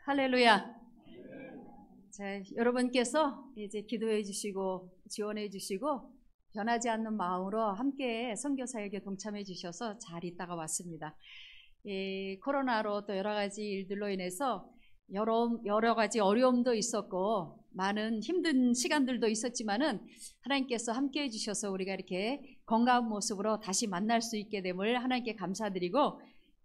할렐루야. 자, 여러분께서 이제 기도해 주시고 지원해 주시고 변하지 않는 마음으로 함께 선교 사역에 동참해 주셔서 잘 있다가 왔습니다. 이 코로나로 또 여러 가지 일들로 인해서 여러 가지 어려움도 있었고 많은 힘든 시간들도 있었지만은 하나님께서 함께 해주셔서 우리가 이렇게 건강한 모습으로 다시 만날 수 있게 됨을 하나님께 감사드리고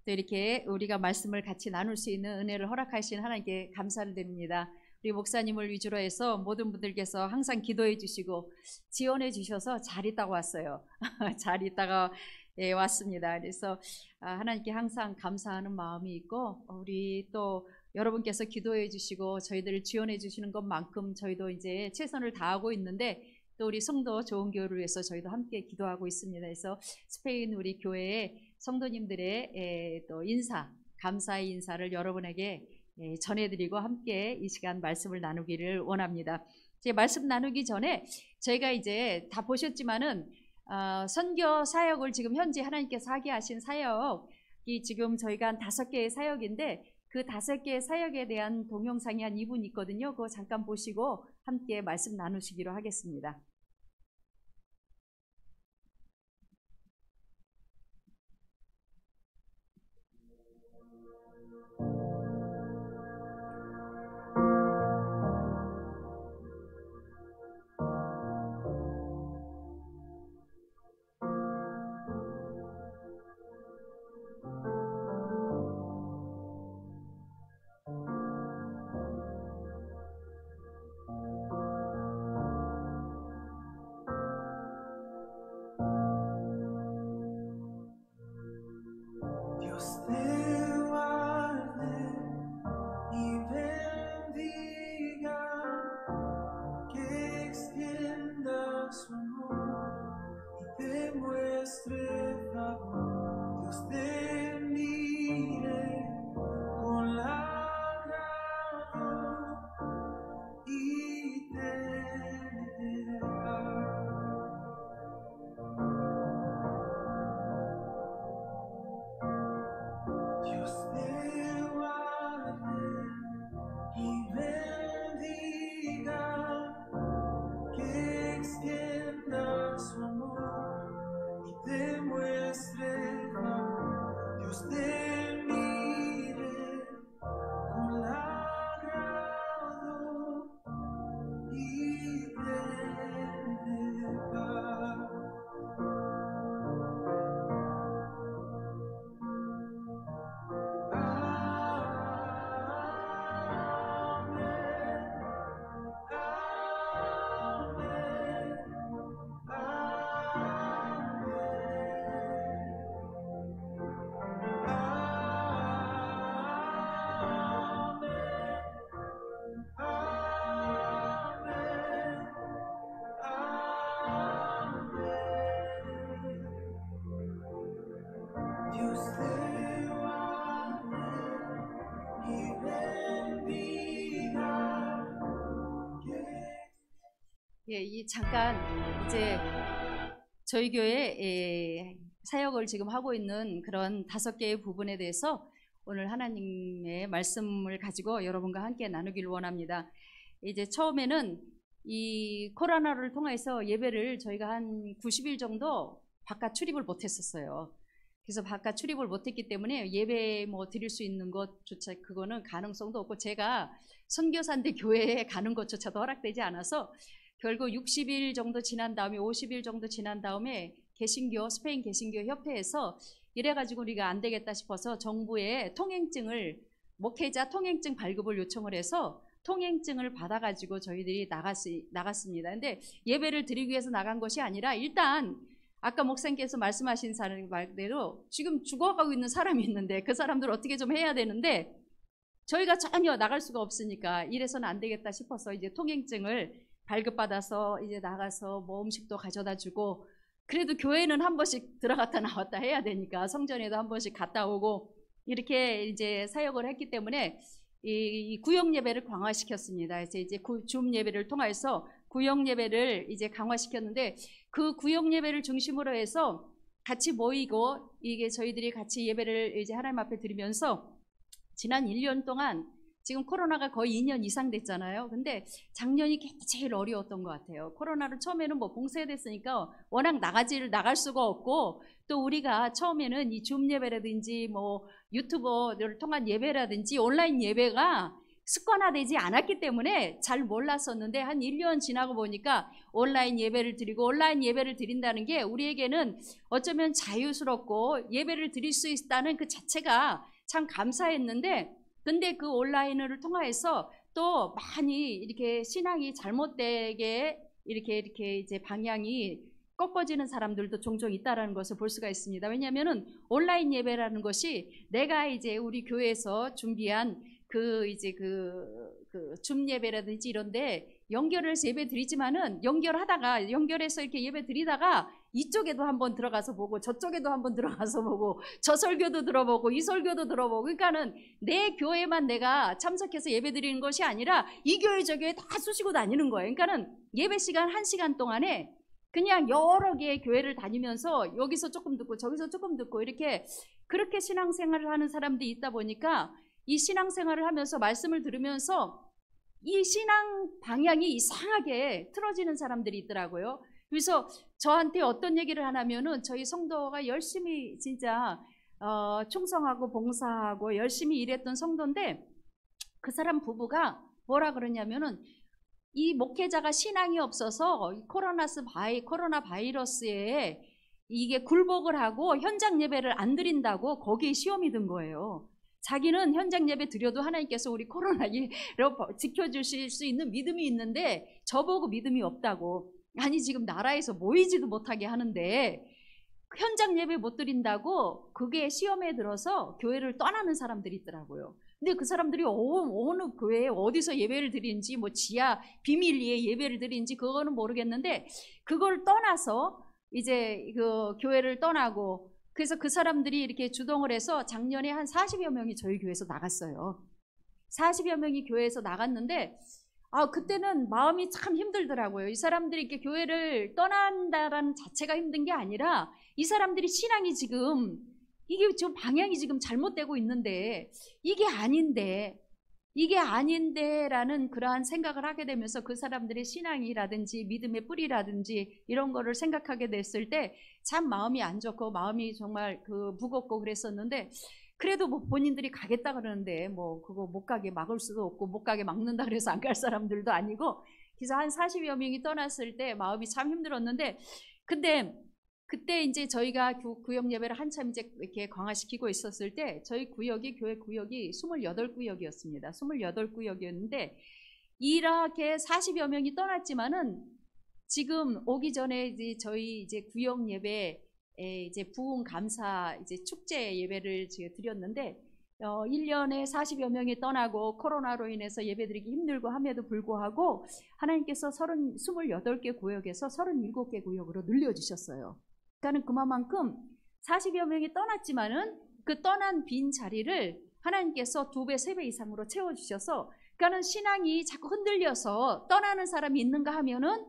또 이렇게 우리가 말씀을 같이 나눌 수 있는 은혜를 허락하신 하나님께 감사를 드립니다. 우리 목사님을 위주로 해서 모든 분들께서 항상 기도해 주시고 지원해 주셔서 잘 있다가 왔어요. 잘 있다가 왔습니다. 그래서 하나님께 항상 감사하는 마음이 있고 우리 또 여러분께서 기도해 주시고 저희들을 지원해 주시는 것만큼 저희도 이제 최선을 다하고 있는데 또 우리 성도 좋은 교회를 위해서 저희도 함께 기도하고 있습니다. 그래서 스페인 우리 교회의 성도님들의 또 감사의 인사를 여러분에게 전해드리고 함께 이 시간 말씀을 나누기를 원합니다. 이제 말씀 나누기 전에 저희가 이제 다 보셨지만은 선교 사역을 지금 현재 하나님께서 하게 하신 사역이 지금 저희가 한 5개의 사역인데 그 5개의 사역에 대한 동영상이 한 2분 있거든요. 그거 잠깐 보시고 함께 말씀 나누시기로 하겠습니다. 잠깐 이제 저희 교회 사역을 지금 하고 있는 그런 5개의 부분에 대해서 오늘 하나님의 말씀을 가지고 여러분과 함께 나누기를 원합니다. 이제 처음에는 이 코로나를 통해서 예배를 저희가 한 90일 정도 바깥 출입을 못했었어요. 그래서 바깥 출입을 못했기 때문에 예배 드릴 수 있는 것조차 그거는 가능성도 없고 제가 선교사인데 교회에 가는 것조차도 허락되지 않아서 결국 60일 정도 지난 다음에 50일 정도 지난 다음에 스페인 개신교 협회에서 이래가지고 우리가 안 되겠다 싶어서 정부에 목회자 통행증 발급을 요청을 해서 통행증을 받아가지고 저희들이 나갔습니다. 근데 예배를 드리기 위해서 나간 것이 아니라 일단 아까 목사님께서 말씀하신 말대로 지금 죽어가고 있는 사람이 있는데 그 사람들 어떻게 좀 해야 되는데 저희가 전혀 나갈 수가 없으니까 이래서는 안 되겠다 싶어서 이제 통행증을 발급받아서 이제 나가서 음식도 가져다 주고 그래도 교회는 한 번씩 들어갔다 나왔다 해야 되니까 성전에도 한 번씩 갔다 오고 이렇게 이제 사역을 했기 때문에 이 구역 예배를 강화시켰습니다. 그래서 이제 줌 예배를 통해서 구역 예배를 이제 강화시켰는데 그 구역 예배를 중심으로 해서 같이 모이고 이게 저희들이 같이 예배를 이제 하나님 앞에 드리면서 지난 1년 동안 지금 코로나가 거의 2년 이상 됐잖아요. 근데 작년이 제일 어려웠던 것 같아요. 코로나를 처음에는 뭐 봉쇄됐으니까 워낙 나갈 수가 없고, 또 우리가 처음에는 이 줌 예배라든지 뭐 유튜버를 통한 예배라든지 온라인 예배가 습관화되지 않았기 때문에 잘 몰랐었는데, 한 1년 지나고 보니까 온라인 예배를 드리고, 온라인 예배를 드린다는 게 우리에게는 어쩌면 자유스럽고 예배를 드릴 수 있다는 그 자체가 참 감사했는데, 근데 그 온라인을 통해서 또 많이 이렇게 신앙이 잘못되게 이렇게 이제 방향이 꺾어지는 사람들도 종종 있다라는 것을 볼 수가 있습니다. 왜냐하면은 온라인 예배라는 것이 내가 이제 우리 교회에서 준비한 줌 예배라든지 이런데 연결을 해서 예배 드리지만은 연결해서 이렇게 예배 드리다가 이쪽에도 한번 들어가서 보고 저쪽에도 한번 들어가서 보고 저 설교도 들어보고 이 설교도 들어보고, 그러니까는 내 교회만 내가 참석해서 예배 드리는 것이 아니라 이 교회 저 교회 다 쑤시고 다니는 거예요. 그러니까는 예배 시간 1시간 동안에 그냥 여러 개의 교회를 다니면서 여기서 조금 듣고 저기서 조금 듣고 이렇게 그렇게 신앙생활을 하는 사람들이 있다 보니까 이 신앙생활을 하면서 말씀을 들으면서 이 신앙 방향이 이상하게 틀어지는 사람들이 있더라고요. 그래서 저한테 어떤 얘기를 하냐면은 저희 성도가 열심히 진짜 충성하고 봉사하고 열심히 일했던 성도인데, 그 사람 부부가 뭐라 그러냐면은 이 목회자가 신앙이 없어서 코로나 바이러스에 이게 굴복을 하고 현장 예배를 안 드린다고 거기에 시험이 든 거예요. 자기는 현장 예배 드려도 하나님께서 우리 코로나를 지켜주실 수 있는 믿음이 있는데 저보고 믿음이 없다고. 아니 지금 나라에서 모이지도 못하게 하는데 현장 예배 못 드린다고 그게 시험에 들어서 교회를 떠나는 사람들이 있더라고요. 근데 그 사람들이 어느 교회에 어디서 예배를 드리는지 뭐 지하 비밀리에 예배를 드리는지 그거는 모르겠는데, 그걸 떠나서 이제 그 교회를 떠나고, 그래서 그 사람들이 이렇게 주동을 해서 작년에 한 40여 명이 저희 교회에서 나갔어요. 40여 명이 교회에서 나갔는데 그때는 마음이 참 힘들더라고요. 이 사람들이 이렇게 교회를 떠난다라는 자체가 힘든 게 아니라 이 사람들이 신앙이 지금 이게 좀 방향이 지금 잘못되고 있는데 이게 아닌데라는 그러한 생각을 하게 되면서 그 사람들의 신앙이라든지 믿음의 뿌리라든지 이런 거를 생각하게 됐을 때 참 마음이 안 좋고 마음이 정말 무겁고 그랬었는데, 그래도 뭐 본인들이 가겠다 그러는데 뭐 그거 못 가게 막을 수도 없고 못 가게 막는다 그래서 안 갈 사람들도 아니고, 그래서 한 40여 명이 떠났을 때 마음이 참 힘들었는데, 근데 그때 이제 저희가 구역 예배를 한참 이제 이렇게 강화시키고 있었을 때 저희 교회 구역이 28구역이었습니다. 28구역이었는데 이렇게 40여 명이 떠났지만은 지금 오기 전에 이제 저희 이제 구역 예배에 이제 부흥 감사 이제 축제 예배를 제가 드렸는데 1년에 40여 명이 떠나고 코로나로 인해서 예배드리기 힘들고 함에도 불구하고 하나님께서 28개 구역에서 37개 구역으로 늘려주셨어요. 그러니까 그만큼 40여 명이 떠났지만은 그 떠난 빈 자리를 하나님께서 2배, 3배 이상으로 채워주셔서, 그러니까 신앙이 자꾸 흔들려서 떠나는 사람이 있는가 하면은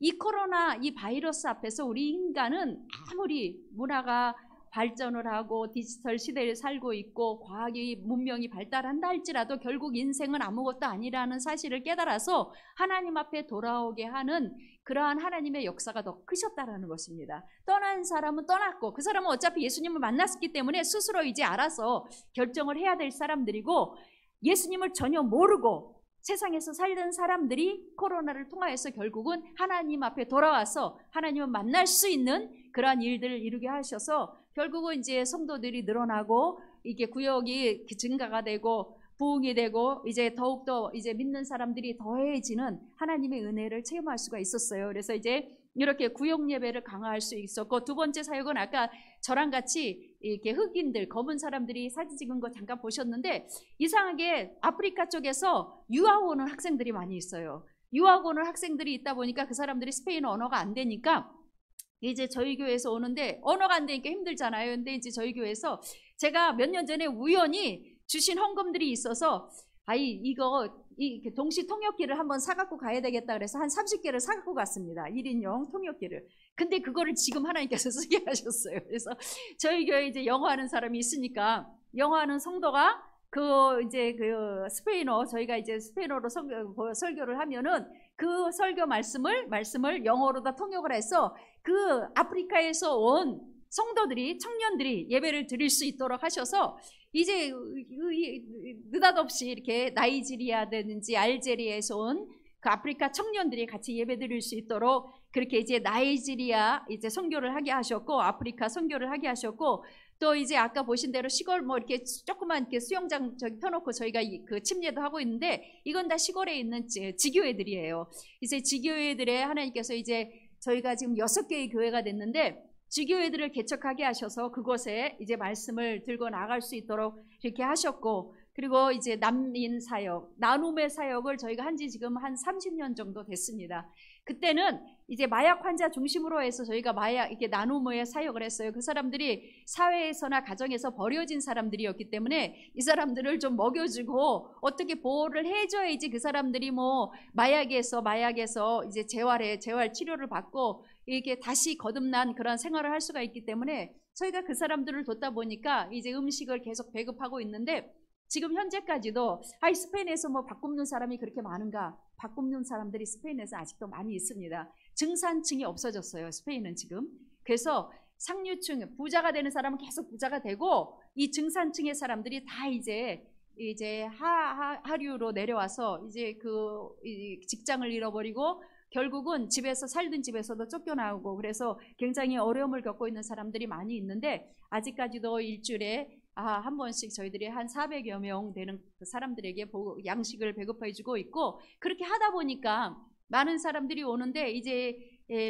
이 코로나 이 바이러스 앞에서 우리 인간은 아무리 문화가 발전을 하고 디지털 시대를 살고 있고 과학이 문명이 발달한다 할지라도 결국 인생은 아무것도 아니라는 사실을 깨달아서 하나님 앞에 돌아오게 하는 그러한 하나님의 역사가 더 크셨다라는 것입니다. 떠난 사람은 떠났고 그 사람은 어차피 예수님을 만났기 때문에 스스로 이제 알아서 결정을 해야 될 사람들이고, 예수님을 전혀 모르고 세상에서 살던 사람들이 코로나를 통하여서 결국은 하나님 앞에 돌아와서 하나님을 만날 수 있는 그러한 일들을 이루게 하셔서 결국은 이제 성도들이 늘어나고 이게 구역이 증가가 되고 부흥이 되고 이제 더욱더 이제 믿는 사람들이 더해지는 하나님의 은혜를 체험할 수가 있었어요. 그래서 이제 이렇게 구역 예배를 강화할 수 있었고, 두 번째 사역은 아까 저랑 같이 이렇게 흑인들 검은 사람들이 사진 찍은 거 잠깐 보셨는데, 이상하게 아프리카 쪽에서 유학 오는 학생들이 많이 있어요. 유학 오는 학생들이 있다 보니까 그 사람들이 스페인어 언어가 안 되니까 이제 저희 교회에서 오는데 언어가 안 되니까 힘들잖아요. 근데 이제 저희 교회에서 제가 몇 년 전에 우연히 주신 헌금들이 있어서 이거 동시 통역기를 한번 사갖고 가야 되겠다 그래서 한 30개를 사갖고 갔습니다. 1인용 통역기를. 근데 그거를 지금 하나님께서 쓰게 하셨어요. 그래서 저희 교회에 이제 영어하는 사람이 있으니까 영어하는 성도가 이제 스페인어, 저희가 이제 스페인어로 설교를 하면은 그 설교 말씀을 영어로 다 통역을 해서 그 아프리카에서 온 성도들이, 청년들이 예배를 드릴 수 있도록 하셔서 이제 느닷없이 이렇게 나이지리아든지 알제리아에서 온 그 아프리카 청년들이 같이 예배 드릴 수 있도록 그렇게 이제 나이지리아 이제 선교를 하게 하셨고, 아프리카 선교를 하게 하셨고, 또 이제 아까 보신 대로 시골 뭐 이렇게 조그만 이렇게 수영장 저기 펴놓고 저희가 그 침례도 하고 있는데, 이건 다 시골에 있는 지교회들이에요. 이제 지교회들의 하나님께서 이제 저희가 지금 6개의 교회가 됐는데, 지교회들을 개척하게 하셔서 그곳에 이제 말씀을 들고 나갈 수 있도록 이렇게 하셨고, 그리고 이제 난민 사역, 나눔의 사역을 저희가 한지 지금 한 30년 정도 됐습니다. 그때는 이제 마약 환자 중심으로 해서 저희가 이렇게 나눔의 사역을 했어요. 그 사람들이 사회에서나 가정에서 버려진 사람들이었기 때문에 이 사람들을 좀 먹여주고 어떻게 보호를 해줘야지 그 사람들이 뭐 마약에서 이제 재활 치료를 받고 이렇게 다시 거듭난 그런 생활을 할 수가 있기 때문에 저희가 그 사람들을 돕다 보니까 이제 음식을 계속 배급하고 있는데, 지금 현재까지도 스페인에서 뭐 밥 굶는 사람이 그렇게 많은가? 밥 굶는 사람들이 스페인에서 아직도 많이 있습니다. 중산층이 없어졌어요, 스페인은 지금. 그래서 상류층, 부자가 되는 사람은 계속 부자가 되고, 이 중산층의 사람들이 다 이제 하류로 내려와서 이제 직장을 잃어버리고 결국은 집에서 살던 집에서도 쫓겨나오고, 그래서 굉장히 어려움을 겪고 있는 사람들이 많이 있는데, 아직까지도 일주일에 한 번씩 저희들이 한 400여 명 되는 그 사람들에게 양식을 배급해주고 있고, 그렇게 하다 보니까 많은 사람들이 오는데, 이제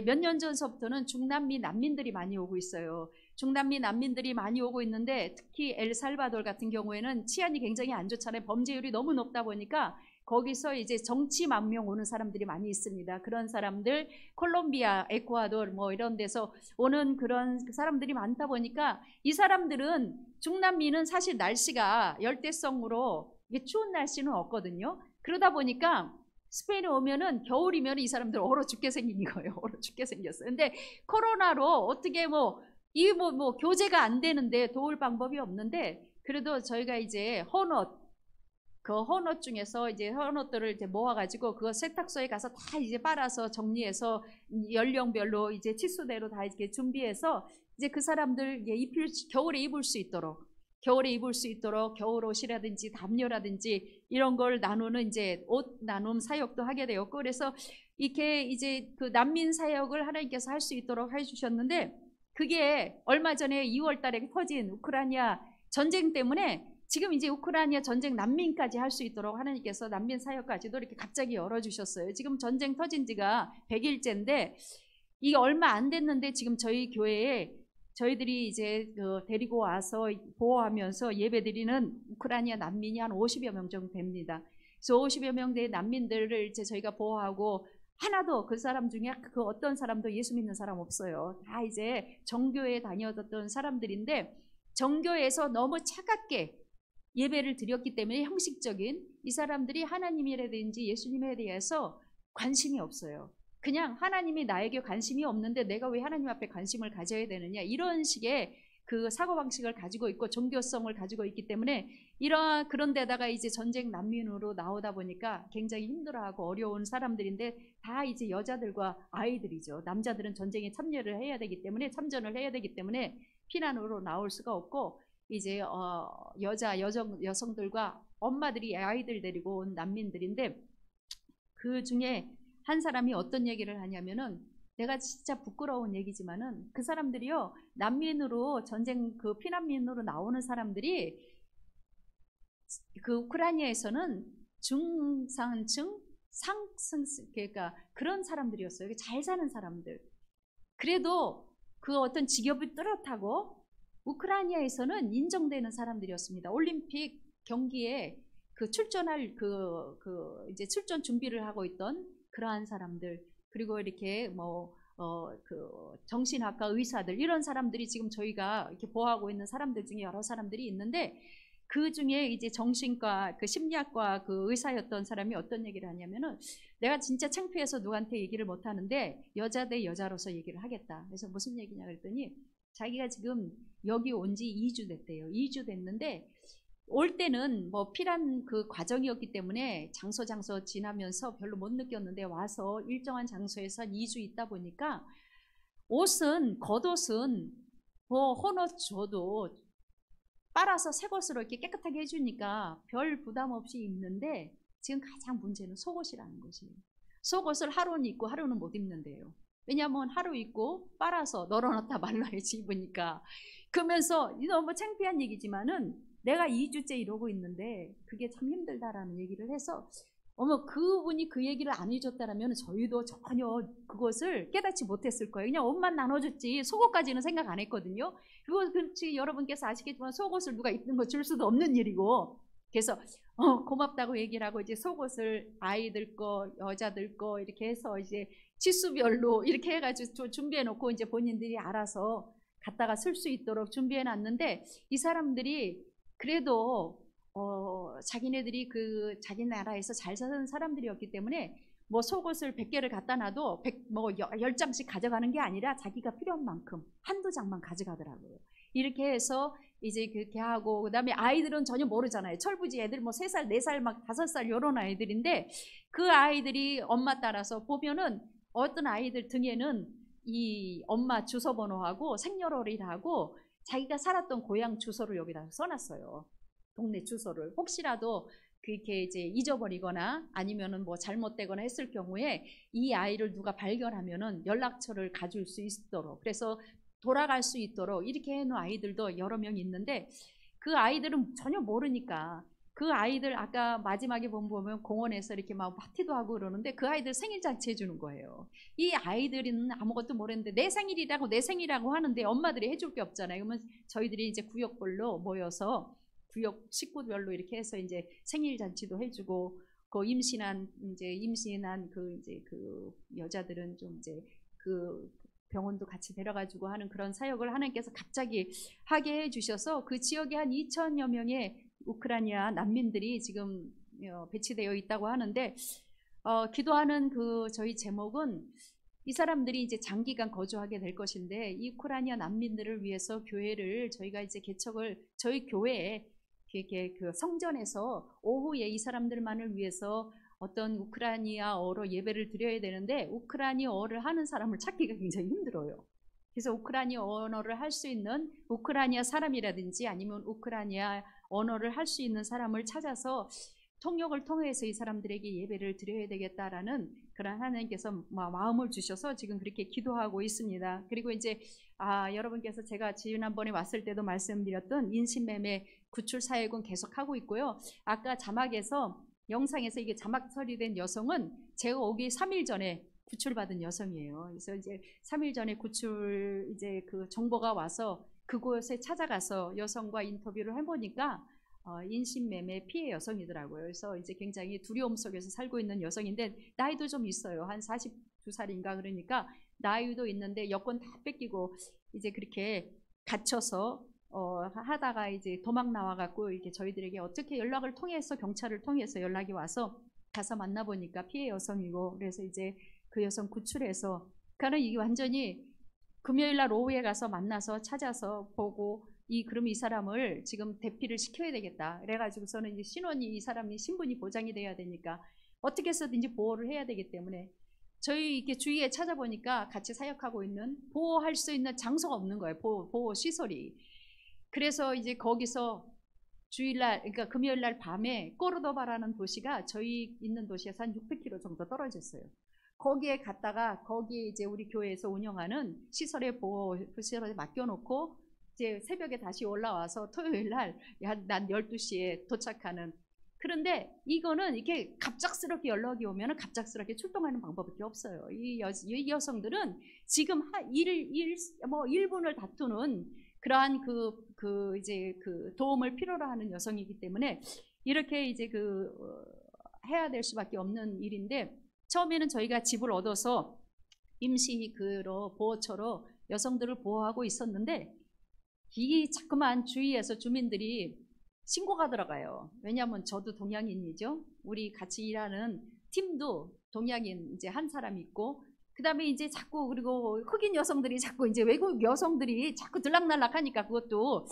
몇 년 전서부터는 중남미 난민들이 많이 오고 있어요. 중남미 난민들이 많이 오고 있는데, 특히 엘살바도르 같은 경우에는 치안이 굉장히 안 좋잖아요. 범죄율이 너무 높다 보니까 거기서 이제 정치 망명 오는 사람들이 많이 있습니다. 그런 사람들, 콜롬비아, 에콰도르 뭐 이런 데서 오는 그런 사람들이 많다 보니까, 이 사람들은, 중남미는 사실 날씨가 열대성으로 이게 추운 날씨는 없거든요. 그러다 보니까 스페인에 오면은 겨울이면 이 사람들 얼어 죽게 생긴 거예요. 얼어 죽게 생겼어요. 근데 코로나로 어떻게 이 교제가 안 되는데 도울 방법이 없는데, 그래도 저희가 이제 헌옷 중에서 이제 헌옷들을 이제 모아가지고 그거 세탁소에 가서 다 이제 빨아서 정리해서 연령별로 이제 치수대로 다 이렇게 준비해서 이제 그 사람들 겨울에 입을 수 있도록 겨울 옷이라든지 담요라든지 이런 걸 나누는 이제 옷 나눔 사역도 하게 되었고, 그래서 이렇게 이제 그 난민 사역을 하나님께서 할 수 있도록 해주셨는데, 그게 얼마 전에 2월 달에 터진 우크라이나 전쟁 때문에 지금 이제 우크라이나 전쟁 난민까지 할 수 있도록 하나님께서 난민 사역까지도 이렇게 갑자기 열어주셨어요. 지금 전쟁 터진 지가 100일째인데 이게 얼마 안 됐는데 지금 저희 교회에 저희들이 이제 데리고 와서 보호하면서 예배드리는 우크라이나 난민이 한 50여 명 정도 됩니다. 그래서 50여 명 된 난민들을 이제 저희가 보호하고, 하나도 그 사람 중에 그 어떤 사람도 예수 믿는 사람 없어요. 다 이제 정교회에 다녔던 사람들인데, 정교회에서 너무 차갑게 예배를 드렸기 때문에 형식적인, 이 사람들이 하나님이라든지 예수님에 대해서 관심이 없어요. 그냥 하나님이 나에게 관심이 없는데 내가 왜 하나님 앞에 관심을 가져야 되느냐, 이런 식의 그 사고방식을 가지고 있고 종교성을 가지고 있기 때문에 그런 데다가 이제 전쟁 난민으로 나오다 보니까 굉장히 힘들어하고 어려운 사람들인데, 다 이제 여자들과 아이들이죠. 남자들은 전쟁에 참전을 해야 되기 때문에 피난으로 나올 수가 없고, 이제 여성들과 엄마들이 아이들 데리고 온 난민들인데, 그 중에 한 사람이 어떤 얘기를 하냐면은, 내가 진짜 부끄러운 얘기지만은 그 사람들이요, 난민으로 전쟁 피난민으로 나오는 사람들이 그 우크라이나에서는 중산층 상승, 그러니까 그런 사람들이었어요. 잘 사는 사람들. 그래도 그 어떤 직업이 뚜렷하고 우크라이나에서는 인정되는 사람들이었습니다. 올림픽 경기에 출전할 이제 출전 준비를 하고 있던 그러한 사람들, 그리고 이렇게 정신학과 의사들, 이런 사람들이 지금 저희가 이렇게 보호하고 있는 사람들 중에 여러 사람들이 있는데, 그 중에 이제 정신과 심리학과 의사였던 사람이 어떤 얘기를 하냐면은, 내가 진짜 창피해서 누구한테 얘기를 못 하는데 여자 대 여자로서 얘기를 하겠다. 그래서 무슨 얘기냐 그랬더니, 자기가 지금 여기 온 지 2주 됐대요. 2주 됐는데 올 때는 뭐 필한 그 과정이었기 때문에 장소 지나면서 별로 못 느꼈는데 와서 일정한 장소에서 한 2주 있다 보니까 겉옷은 뭐 헌옷 줘도 빨아서 새 것으로 이렇게 깨끗하게 해주니까 별 부담 없이 입는데 지금 가장 문제는 속옷이라는 것이에요. 속옷을 하루는 입고 하루는 못 입는데요. 왜냐하면 하루 입고 빨아서 널어놨다 말라야지 입으니까. 그러면서 너무 창피한 얘기지만은 내가 2주째 이러고 있는데 그게 참 힘들다라는 얘기를 해서 어머 그분이 그 얘기를 안 해줬다라면 저희도 전혀 그것을 깨닫지 못했을 거예요. 그냥 옷만 나눠줬지 속옷까지는 생각 안 했거든요. 그렇지 여러분께서 아시겠지만 속옷을 누가 입는 거 줄 수도 없는 일이고 그래서 고맙다고 얘기를 하고 이제 속옷을 아이들 거 여자들 거 이렇게 해서 이제 치수별로 이렇게 해가지고 준비해 놓고 이제 본인들이 알아서 갖다가 쓸 수 있도록 준비해 놨는데 이 사람들이 그래도 자기네들이 그 자기 나라에서 잘 사는 사람들이었기 때문에 뭐 속옷을 100개를 갖다 놔도 10장씩 가져가는 게 아니라 자기가 필요한 만큼 한두 장만 가져가더라고요. 이렇게 해서 이제 그렇게 하고 그다음에 아이들은 전혀 모르잖아요. 철부지 애들 뭐 3살, 4살 막 5살 이런 아이들인데 그 아이들이 엄마 따라서 보면은 어떤 아이들 등에는 이 엄마 주소번호하고 생년월일하고 자기가 살았던 고향 주소를 여기다 써놨어요. 동네 주소를 혹시라도 그렇게 이제 잊어버리거나 아니면은 뭐 잘못되거나 했을 경우에 이 아이를 누가 발견하면은 연락처를 가질 수 있도록 그래서 돌아갈 수 있도록 이렇게 해놓은 아이들도 여러 명 있는데 그 아이들은 전혀 모르니까 그 아이들 아까 마지막에 보면 공원에서 이렇게 막 파티도 하고 그러는데 그 아이들 생일잔치 해주는 거예요. 이 아이들은 아무것도 모르는데 내 생일이라고 하는데 엄마들이 해줄 게 없잖아요. 그러면 저희들이 이제 구역별로 모여서 구역 식구별로 이렇게 해서 이제 생일잔치도 해주고 그 임신한 그 여자들은 좀 이제 그 병원도 같이 데려가지고 하는 그런 사역을 하나님께서 갑자기 하게 해주셔서 그 지역에 한 2,000여 명의 우크라이나 난민들이 지금 배치되어 있다고 하는데 기도하는 그 저희 제목은 이 사람들이 이제 장기간 거주하게 될 것인데 이 우크라이나 난민들을 위해서 교회를 저희가 이제 개척을 저희 교회에 이렇게 그 성전에서 오후에 이 사람들만을 위해서 어떤 우크라이나어로 예배를 드려야 되는데 우크라이나어를 하는 사람을 찾기가 굉장히 힘들어요. 그래서 우크라이나 언어를 할 수 있는 우크라이나 사람이라든지 아니면 우크라이나 언어를 할 수 있는 사람을 찾아서 통역을 통해서 이 사람들에게 예배를 드려야 되겠다라는 그런 하나님께서 마음을 주셔서 지금 그렇게 기도하고 있습니다. 그리고 이제 여러분께서 제가 지난번에 왔을 때도 말씀드렸던 인신매매 구출 사역은 계속하고 있고요. 아까 자막에서 영상에서 이게 자막 처리된 여성은 제가 오기 3일 전에 구출받은 여성이에요. 그래서 이제 3일 전에 구출 이제 그 정보가 와서 그곳에 찾아가서 여성과 인터뷰를 해보니까 인신매매 피해 여성이더라고요. 그래서 이제 굉장히 두려움 속에서 살고 있는 여성인데 나이도 좀 있어요. 한 42살인가 그러니까 나이도 있는데 여권 다 뺏기고 이제 그렇게 갇혀서 하다가 이제 도망 나와갖고 이렇게 저희들에게 어떻게 연락을 통해서 경찰을 통해서 연락이 와서 가서 만나보니까 피해 여성이고 그래서 이제 그 여성 구출해서 그러니까 이게 완전히 금요일날 오후에 가서 만나서 찾아서 보고 그럼 이 사람을 지금 대피를 시켜야 되겠다. 그래가지고서는 이제 신원이 이 사람이 신분이 보장이 돼야 되니까 어떻게 해서든지 보호를 해야 되기 때문에 저희 이렇게 주위에 찾아보니까 같이 사역하고 있는 보호할 수 있는 장소가 없는 거예요. 보호 시설이. 그래서 이제 거기서 주일날 그러니까 금요일날 밤에 꼬르도바라는 도시가 저희 있는 도시에서 한 600km 정도 떨어졌어요. 거기에 갔다가 거기에 이제 우리 교회에서 운영하는 시설에 그 시설에 맡겨놓고 이제 새벽에 다시 올라와서 토요일날 난 12시에 도착하는. 그런데 이거는 이렇게 갑작스럽게 연락이 오면 갑작스럽게 출동하는 방법밖에 없어요. 이 여성들은 지금 1분을 다투는 그러한 이제 그 도움을 필요로 하는 여성이기 때문에 이렇게 이제 해야 될 수밖에 없는 일인데 처음에는 저희가 집을 얻어서 임시 보호처로 여성들을 보호하고 있었는데 이게 자꾸만 주위에서 주민들이 신고가 들어가요. 왜냐하면 저도 동양인이죠. 우리 같이 일하는 팀도 동양인 이제 한 사람 있고 그 다음에 이제 자꾸 그리고 흑인 여성들이 자꾸 이제 외국 여성들이 자꾸 들락날락하니까 그것도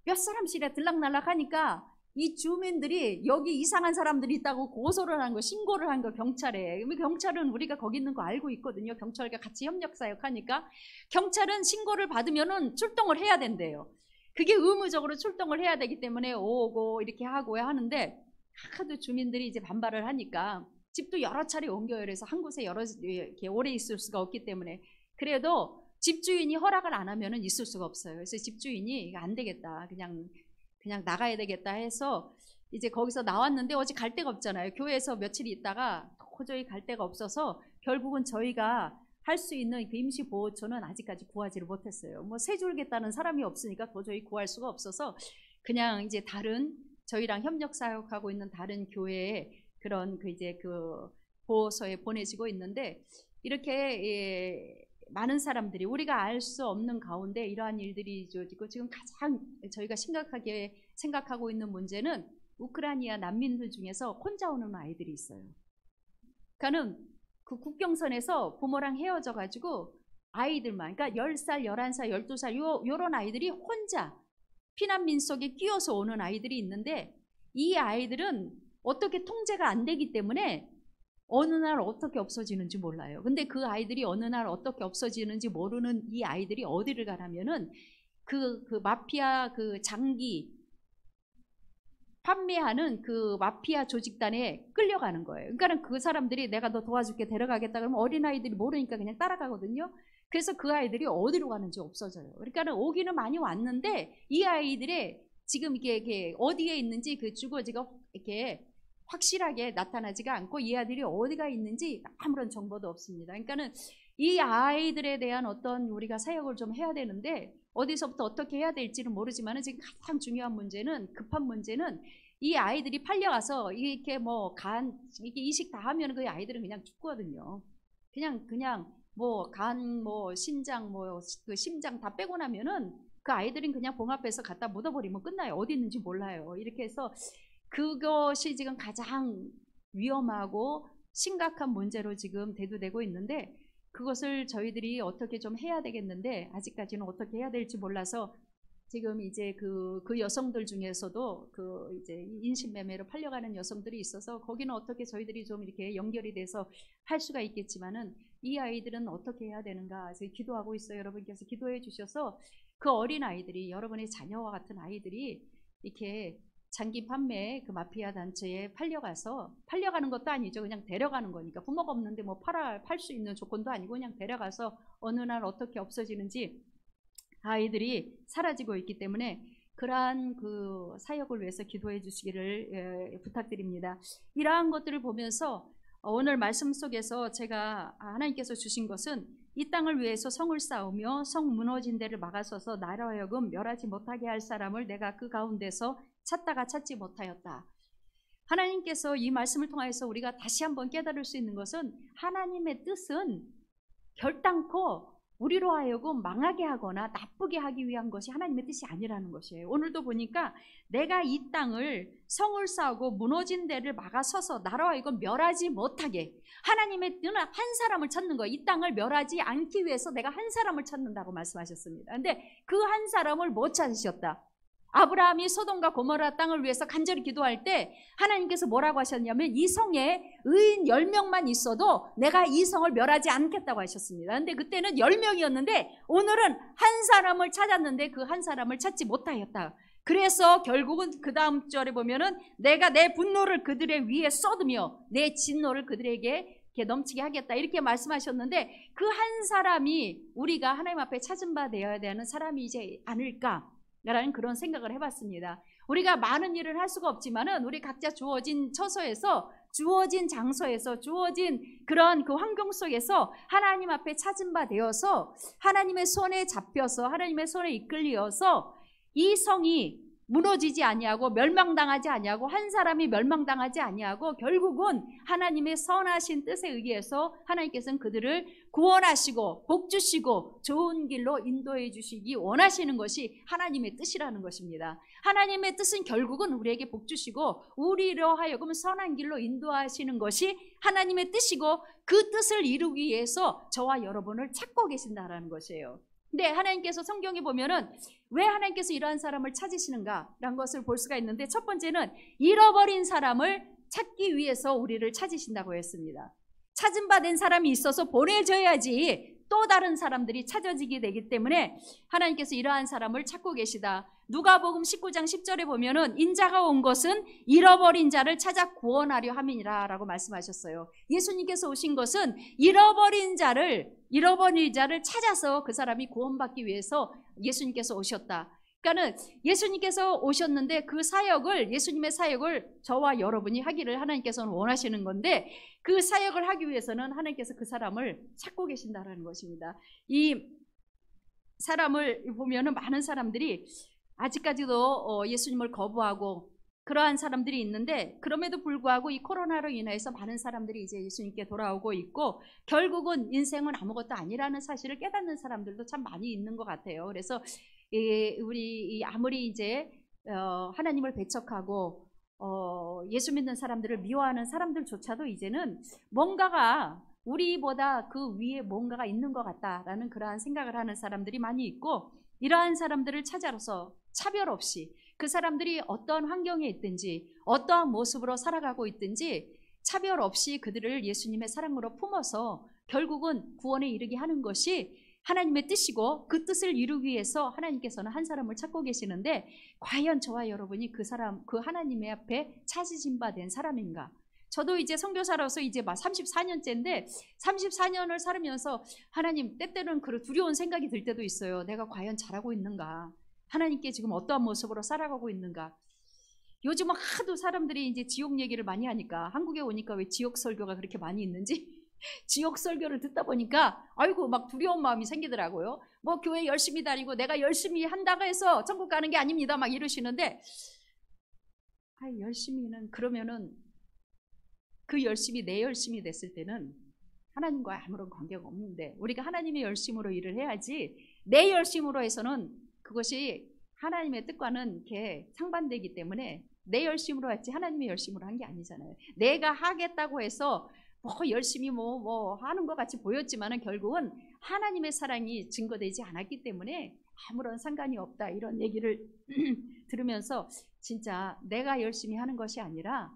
몇 사람씩 들락날락하니까 이 주민들이 여기 이상한 사람들이 있다고 고소를 한 거, 신고를 한 거 경찰에. 경찰은 우리가 거기 있는 거 알고 있거든요. 경찰과 같이 협력사역하니까. 경찰은 신고를 받으면은 출동을 해야 된대요. 그게 의무적으로 출동을 해야 되기 때문에 오고 이렇게 하고 하는데, 하도 주민들이 이제 반발을 하니까 집도 여러 차례 옮겨요. 그래서 한 곳에 여러 이렇게 오래 있을 수가 없기 때문에. 그래도 집주인이 허락을 안 하면은 있을 수가 없어요. 그래서 집주인이 이거 안 되겠다, 그냥 나가야 되겠다 해서 이제 거기서 나왔는데, 어제 갈 데가 없잖아요. 교회에서 며칠 있다가 도저히 갈 데가 없어서 결국은 저희가 할 수 있는 그 임시보호처는 아직까지 구하지를 못했어요. 뭐 세줄겠다는 사람이 없으니까 도저히 구할 수가 없어서 그냥 이제 다른, 저희랑 협력 사역하고 있는 다른 교회에 그런 이제 그 보호소에 보내지고 있는데, 이렇게 많은 사람들이, 우리가 알 수 없는 가운데 이러한 일들이 있고, 지금 가장 저희가 심각하게 생각하고 있는 문제는 우크라이나 난민들 중에서 혼자 오는 아이들이 있어요. 그러니까는 그 국경선에서 부모랑 헤어져 가지고 아이들만, 그러니까 10살, 11살, 12살 요런 아이들이 혼자 피난민 속에 끼어서 오는 아이들이 있는데, 이 아이들은 어떻게 통제가 안 되기 때문에 어느 날 어떻게 없어지는지 몰라요. 근데 그 아이들이 어느 날 어떻게 없어지는지 모르는 이 아이들이 어디를 가냐면은 그 마피아, 그 장기 판매하는 그 마피아 조직단에 끌려가는 거예요. 그러니까 그 사람들이 내가 너 도와줄게, 데려가겠다 그러면 어린아이들이 모르니까 그냥 따라가거든요. 그래서 그 아이들이 어디로 가는지 없어져요. 그러니까 오기는 많이 왔는데 이 아이들의 지금 이게 어디에 있는지 그 주거지가 이렇게 확실하게 나타나지가 않고, 이 아이들이 어디가 있는지 아무런 정보도 없습니다. 그러니까는 이 아이들에 대한 어떤 우리가 사역을 좀 해야 되는데, 어디서부터 어떻게 해야 될지는 모르지만 지금 가장 중요한 문제는, 급한 문제는 이 아이들이 팔려가서 이렇게 뭐 이게 이식 다 하면 그 아이들은 그냥 죽거든요. 그냥 뭐 뭐 신장 뭐 그 심장 다 빼고 나면은 그 아이들은 그냥 봉합해서 갖다 묻어버리면 끝나요. 어디 있는지 몰라요. 이렇게 해서 그것이 지금 가장 위험하고 심각한 문제로 지금 대두되고 있는데, 그것을 저희들이 어떻게 좀 해야 되겠는데 아직까지는 어떻게 해야 될지 몰라서 지금 이제 그 여성들 중에서도 그 이제 인신매매로 팔려가는 여성들이 있어서 거기는 어떻게 저희들이 좀 이렇게 연결이 돼서 할 수가 있겠지만은, 이 아이들은 어떻게 해야 되는가 그래서 기도하고 있어요. 여러분께서 기도해 주셔서 그 어린 아이들이, 여러분의 자녀와 같은 아이들이 이렇게 장기 판매 그 마피아 단체에 팔려가는 것도 아니죠. 그냥 데려가는 거니까. 부모가 없는데 뭐 팔 수 있는 조건도 아니고 그냥 데려가서 어느 날 어떻게 없어지는지 아이들이 사라지고 있기 때문에 그러한 그 사역을 위해서 기도해 주시기를 부탁드립니다. 이러한 것들을 보면서 오늘 말씀 속에서 제가 하나님께서 주신 것은, 이 땅을 위해서 성을 쌓으며 성 무너진 데를 막아서서 나로 하여금 멸하지 못하게 할 사람을 내가 그 가운데서 찾다가 찾지 못하였다. 하나님께서 이 말씀을 통해서 우리가 다시 한번 깨달을 수 있는 것은, 하나님의 뜻은 결단코 우리로 하여금 망하게 하거나 나쁘게 하기 위한 것이 하나님의 뜻이 아니라는 것이에요. 오늘도 보니까 내가 이 땅을 성을 쌓고 무너진 데를 막아서서 나로 하여금 멸하지 못하게, 하나님의 뜻은 한 사람을 찾는 거예요. 이 땅을 멸하지 않기 위해서 내가 한 사람을 찾는다고 말씀하셨습니다. 근데 그 한 사람을 못 찾으셨다. 아브라함이 소돔과 고모라 땅을 위해서 간절히 기도할 때 하나님께서 뭐라고 하셨냐면, 이 성에 의인 10명만 있어도 내가 이 성을 멸하지 않겠다고 하셨습니다. 근데 그때는 10명이었는데 오늘은 한 사람을 찾았는데 그 한 사람을 찾지 못하였다. 그래서 결국은 그 다음 절에 보면은 내가 내 분노를 그들의 위에 쏟으며 내 진노를 그들에게 이렇게 넘치게 하겠다, 이렇게 말씀하셨는데, 그 한 사람이 우리가 하나님 앞에 찾은 바 되어야 되는 사람이지 않을까 라는 그런 생각을 해봤습니다. 우리가 많은 일을 할 수가 없지만은 우리 각자 주어진 처소에서, 주어진 장소에서, 주어진 그런 그 환경 속에서 하나님 앞에 찾은 바 되어서 하나님의 손에 잡혀서 하나님의 손에 이끌려서 이 성이 무너지지 아니하고 멸망당하지 아니하고 한 사람이 멸망당하지 아니하고, 결국은 하나님의 선하신 뜻에 의해서 하나님께서는 그들을 구원하시고 복 주시고 좋은 길로 인도해 주시기 원하시는 것이 하나님의 뜻이라는 것입니다. 하나님의 뜻은 결국은 우리에게 복 주시고 우리로 하여금 선한 길로 인도하시는 것이 하나님의 뜻이고, 그 뜻을 이루기 위해서 저와 여러분을 찾고 계신다라는 것이에요. 근데 하나님께서 성경에 보면은 왜 하나님께서 이러한 사람을 찾으시는가라는 것을 볼 수가 있는데, 첫 번째는 잃어버린 사람을 찾기 위해서 우리를 찾으신다고 했습니다. 찾은 바 된 사람이 있어서 보내줘야지 또 다른 사람들이 찾아지게 되기 때문에 하나님께서 이러한 사람을 찾고 계시다. 누가복음 19장 10절에 보면은 인자가 온 것은 잃어버린 자를 찾아 구원하려 함이니라 라고 말씀하셨어요. 예수님께서 오신 것은 잃어버린 자를 찾아서 그 사람이 구원받기 위해서 예수님께서 오셨다. 그러니까는 예수님께서 오셨는데 그 사역을, 예수님의 사역을 저와 여러분이 하기를 하나님께서는 원하시는 건데, 그 사역을 하기 위해서는 하나님께서 그 사람을 찾고 계신다라는 것입니다. 이 사람을 보면은 많은 사람들이 아직까지도 예수님을 거부하고 그러한 사람들이 있는데, 그럼에도 불구하고 이 코로나로 인해서 많은 사람들이 이제 예수님께 돌아오고 있고, 결국은 인생은 아무것도 아니라는 사실을 깨닫는 사람들도 참 많이 있는 것 같아요. 그래서 우리 아무리 이제 하나님을 배척하고 예수 믿는 사람들을 미워하는 사람들조차도 이제는 뭔가가 우리보다 그 위에 뭔가가 있는 것 같다라는 그러한 생각을 하는 사람들이 많이 있고, 이러한 사람들을 찾아서 차별 없이 그 사람들이 어떤 환경에 있든지 어떠한 모습으로 살아가고 있든지 차별 없이 그들을 예수님의 사랑으로 품어서 결국은 구원에 이르게 하는 것이 하나님의 뜻이고, 그 뜻을 이루기 위해서 하나님께서는 한 사람을 찾고 계시는데, 과연 저와 여러분이 그 사람, 그 하나님의 앞에 찾으신 바 된 사람인가? 저도 이제 선교사로서 이제 막 34년째인데 34년을 살면서 하나님, 때때로는 그런 두려운 생각이 들 때도 있어요. 내가 과연 잘하고 있는가? 하나님께 지금 어떠한 모습으로 살아가고 있는가? 요즘은 하도 사람들이 이제 지옥 얘기를 많이 하니까, 한국에 오니까 왜 지옥 설교가 그렇게 많이 있는지 지옥 설교를 듣다 보니까 아이고 막 두려운 마음이 생기더라고요. 뭐 교회 열심히 다니고 내가 열심히 한다고 해서 천국 가는 게 아닙니다 막 이러시는데, 열심히는 그러면은 그 열심이 내 열심이 됐을 때는 하나님과 아무런 관계가 없는데, 우리가 하나님의 열심으로 일을 해야지 내 열심으로 해서는 그것이 하나님의 뜻과는 이렇게 상반되기 때문에, 내 열심으로 했지 하나님의 열심으로 한 게 아니잖아요. 내가 하겠다고 해서 열심히 뭐 하는 것 같이 보였지만은 결국은 하나님의 사랑이 증거되지 않았기 때문에 아무런 상관이 없다, 이런 얘기를 들으면서 진짜 내가 열심히 하는 것이 아니라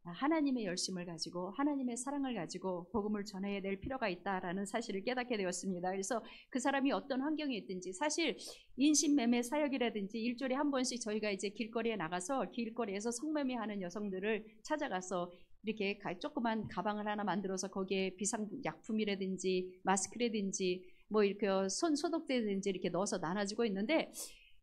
하나님의 열심을 가지고 하나님의 사랑을 가지고 복음을 전해야 될 필요가 있다라는 사실을 깨닫게 되었습니다. 그래서 그 사람이 어떤 환경에 있든지, 사실 인신매매 사역이라든지 일주일에 한 번씩 저희가 이제 길거리에 나가서 길거리에서 성매매하는 여성들을 찾아가서 이렇게 조그만 가방을 하나 만들어서 거기에 비상약품이라든지 마스크라든지 뭐 이렇게 손 소독제라든지 이렇게 넣어서 나눠주고 있는데,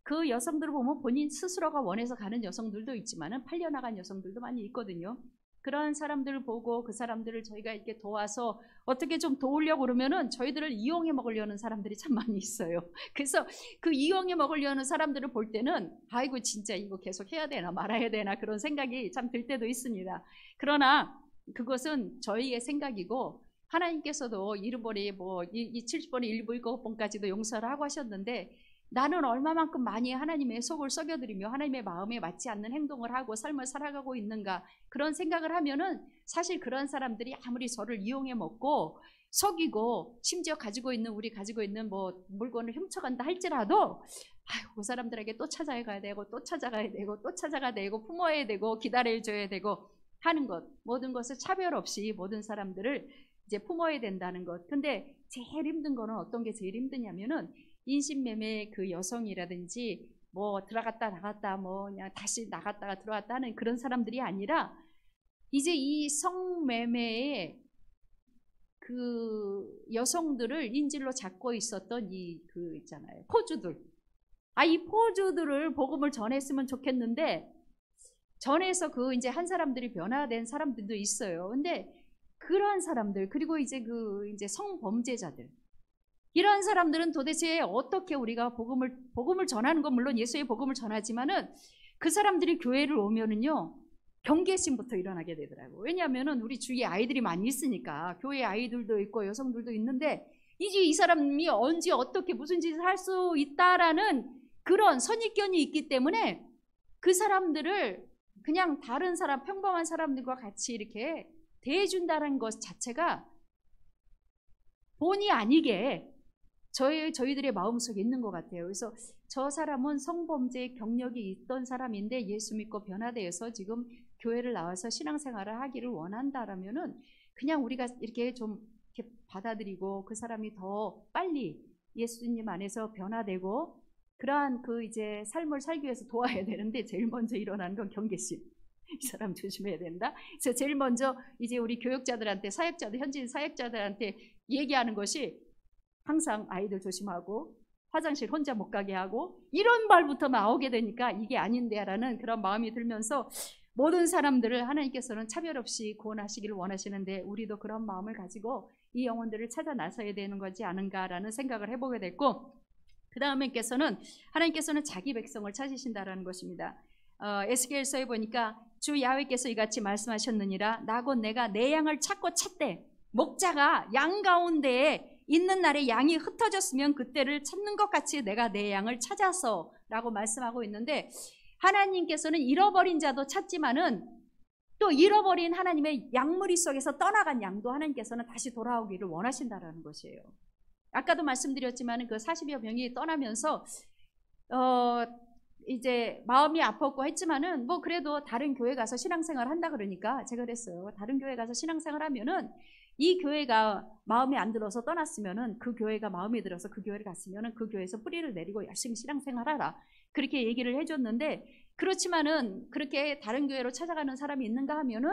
그 여성들을 보면 본인 스스로가 원해서 가는 여성들도 있지만은 팔려나간 여성들도 많이 있거든요. 그런 사람들을 보고 그 사람들을 저희가 이렇게 도와서 어떻게 좀 도우려고 그러면은 저희들을 이용해 먹으려는 사람들이 참 많이 있어요. 그래서 그 이용해 먹으려는 사람들을 볼 때는 아이고 진짜 이거 계속 해야 되나 말아야 되나 그런 생각이 참 들 때도 있습니다. 그러나 그것은 저희의 생각이고, 하나님께서도 이르보리 이 70번에 1부일곱번까지도 용서를 하고 하셨는데, 나는 얼마만큼 많이 하나님의 속을 썩여드리며 하나님의 마음에 맞지 않는 행동을 하고 삶을 살아가고 있는가, 그런 생각을 하면은 사실 그런 사람들이 아무리 저를 이용해 먹고 속이고 심지어 가지고 있는 뭐 물건을 훔쳐간다 할지라도 그 사람들에게 또 찾아가야 되고 또 찾아가야 되고 또 찾아가야 되고 품어야 되고 기다려줘야 되고 하는 것, 모든 것을 차별 없이 모든 사람들을 이제 품어야 된다는 것. 근데 제일 힘든 거는 어떤 게 제일 힘드냐면은 인신매매 그 여성이라든지 뭐 들어갔다 나갔다 뭐 그냥 다시 나갔다가 들어왔다 하는 그런 사람들이 아니라, 이제 이 성매매의 그 여성들을 인질로 잡고 있었던 그 있잖아요, 포주들. 이 포주들을 복음을 전했으면 좋겠는데, 전해서 그 이제 한 사람들이 변화된 사람들도 있어요. 근데 그런 사람들, 그리고 이제 이제 성범죄자들, 이런 사람들은 도대체 어떻게 우리가 복음을 전하는 건 물론 예수의 복음을 전하지만은 그 사람들이 교회를 오면은요 경계심부터 일어나게 되더라고요. 왜냐하면은 우리 주위에 아이들이 많이 있으니까, 교회 아이들도 있고 여성들도 있는데, 이제 이 사람이 언제 어떻게 무슨 짓을 할 수 있다라는 그런 선입견이 있기 때문에 그 사람들을 그냥 다른 사람, 평범한 사람들과 같이 이렇게 대해준다는 것 자체가 본의 아니게 저희들의 마음속에 있는 것 같아요. 그래서 저 사람은 성범죄 경력이 있던 사람인데 예수 믿고 변화되어서 지금 교회를 나와서 신앙생활을 하기를 원한다라면은 그냥 우리가 이렇게 좀 이렇게 받아들이고 그 사람이 더 빨리 예수님 안에서 변화되고 그러한 그 이제 삶을 살기 위해서 도와야 되는데 제일 먼저 일어나는 건 경계심. 이 사람 조심해야 된다. 그래서 제일 먼저 이제 우리 교역자들한테 사역자들 현지인 사역자들한테 얘기하는 것이 항상 아이들 조심하고 화장실 혼자 못 가게 하고 이런 말부터 나오게 되니까 이게 아닌데라는 그런 마음이 들면서 모든 사람들을 하나님께서는 차별 없이 구원하시기를 원하시는데 우리도 그런 마음을 가지고 이 영혼들을 찾아 나서야 되는 거지 않은가라는 생각을 해보게 됐고 그 하나님께서는 자기 백성을 찾으신다라는 것입니다. 에스겔서에 보니까 주 야훼께서 이같이 말씀하셨느니라 나 곧 내가 내 양을 찾고 찾되 목자가 양 가운데에 있는 날에 양이 흩어졌으면 그때를 찾는 것 같이 내가 내 양을 찾아서 라고 말씀하고 있는데 하나님께서는 잃어버린 자도 찾지만은 또 잃어버린 하나님의 양무리 속에서 떠나간 양도 하나님께서는 다시 돌아오기를 원하신다라는 것이에요. 아까도 말씀드렸지만 그 40여 명이 떠나면서 이제 마음이 아팠고 했지만은 뭐 그래도 다른 교회 가서 신앙생활 한다 그러니까 제가 그랬어요. 다른 교회 가서 신앙생활 하면은 이 교회가 마음에 안 들어서 떠났으면은 그 교회가 마음에 들어서 그 교회를 갔으면은 그 교회에서 뿌리를 내리고 열심히 신앙생활하라 그렇게 얘기를 해줬는데 그렇지만은 그렇게 다른 교회로 찾아가는 사람이 있는가 하면은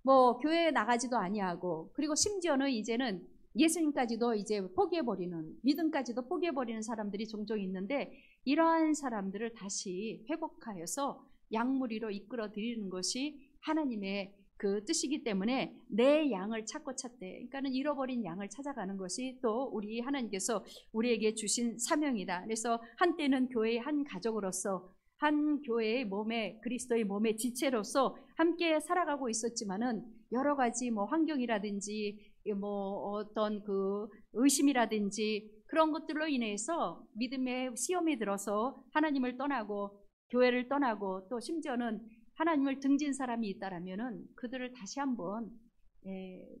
뭐 교회에 나가지도 아니하고 그리고 심지어는 이제는 예수님까지도 이제 포기해버리는 믿음까지도 포기해버리는 사람들이 종종 있는데 이러한 사람들을 다시 회복하여서 양무리로 이끌어 드리는 것이 하나님의 그 뜻이기 때문에 내 양을 찾고 찾되 그러니까는 잃어버린 양을 찾아가는 것이 또 우리 하나님께서 우리에게 주신 사명이다. 그래서 한때는 교회의 한 가족으로서 한 교회의 몸에 그리스도의 몸의 지체로서 함께 살아가고 있었지만은 여러 가지 뭐 환경이라든지 뭐 어떤 그 의심이라든지 그런 것들로 인해서 믿음의 시험에 들어서 하나님을 떠나고 교회를 떠나고 또 심지어는 하나님을 등진 사람이 있다라면은 그들을 다시 한번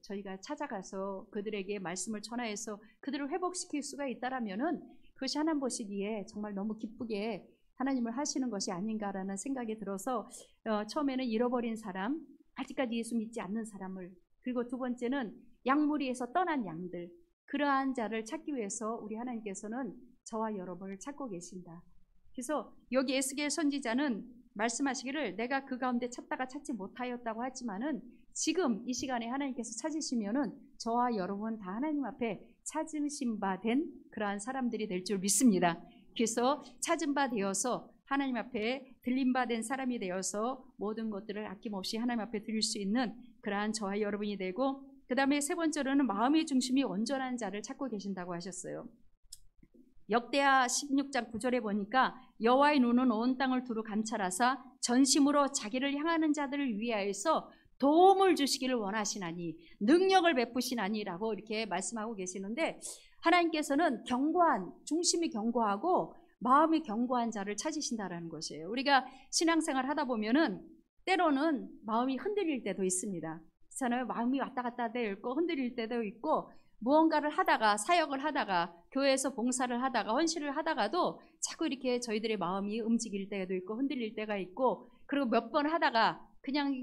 저희가 찾아가서 그들에게 말씀을 전하여서 그들을 회복시킬 수가 있다라면은 그것이 하나님 보시기에 정말 너무 기쁘게 하나님을 하시는 것이 아닌가라는 생각이 들어서 처음에는 잃어버린 사람, 아직까지 예수 믿지 않는 사람을 그리고 두 번째는 양무리에서 떠난 양들 그러한 자를 찾기 위해서 우리 하나님께서는 저와 여러분을 찾고 계신다. 그래서 여기 에스겔 선지자는 말씀하시기를 내가 그 가운데 찾다가 찾지 못하였다고 하지만은 지금 이 시간에 하나님께서 찾으시면은 저와 여러분 다 하나님 앞에 찾으신 바 된 그러한 사람들이 될 줄 믿습니다. 그래서 찾은 바 되어서 하나님 앞에 들린 바 된 사람이 되어서 모든 것들을 아낌없이 하나님 앞에 드릴 수 있는 그러한 저와 여러분이 되고 그 다음에 세 번째로는 마음의 중심이 온전한 자를 찾고 계신다고 하셨어요. 역대하 16장 9절에 보니까 여호와의 눈은 온 땅을 두루 감찰하사 전심으로 자기를 향하는 자들을 위하여서 도움을 주시기를 원하시나니 능력을 베푸시나니라고 이렇게 말씀하고 계시는데 하나님께서는 중심이 견고하고 마음이 견고한 자를 찾으신다라는 것이에요. 우리가 신앙생활 하다 보면은 때로는 마음이 흔들릴 때도 있습니다. 그렇잖아요. 마음이 왔다 갔다 되고 흔들릴 때도 있고 무언가를 하다가 사역을 하다가 교회에서 봉사를 하다가 헌신을 하다가도 자꾸 이렇게 저희들의 마음이 움직일 때도 있고 흔들릴 때가 있고 그리고 몇 번 하다가 그냥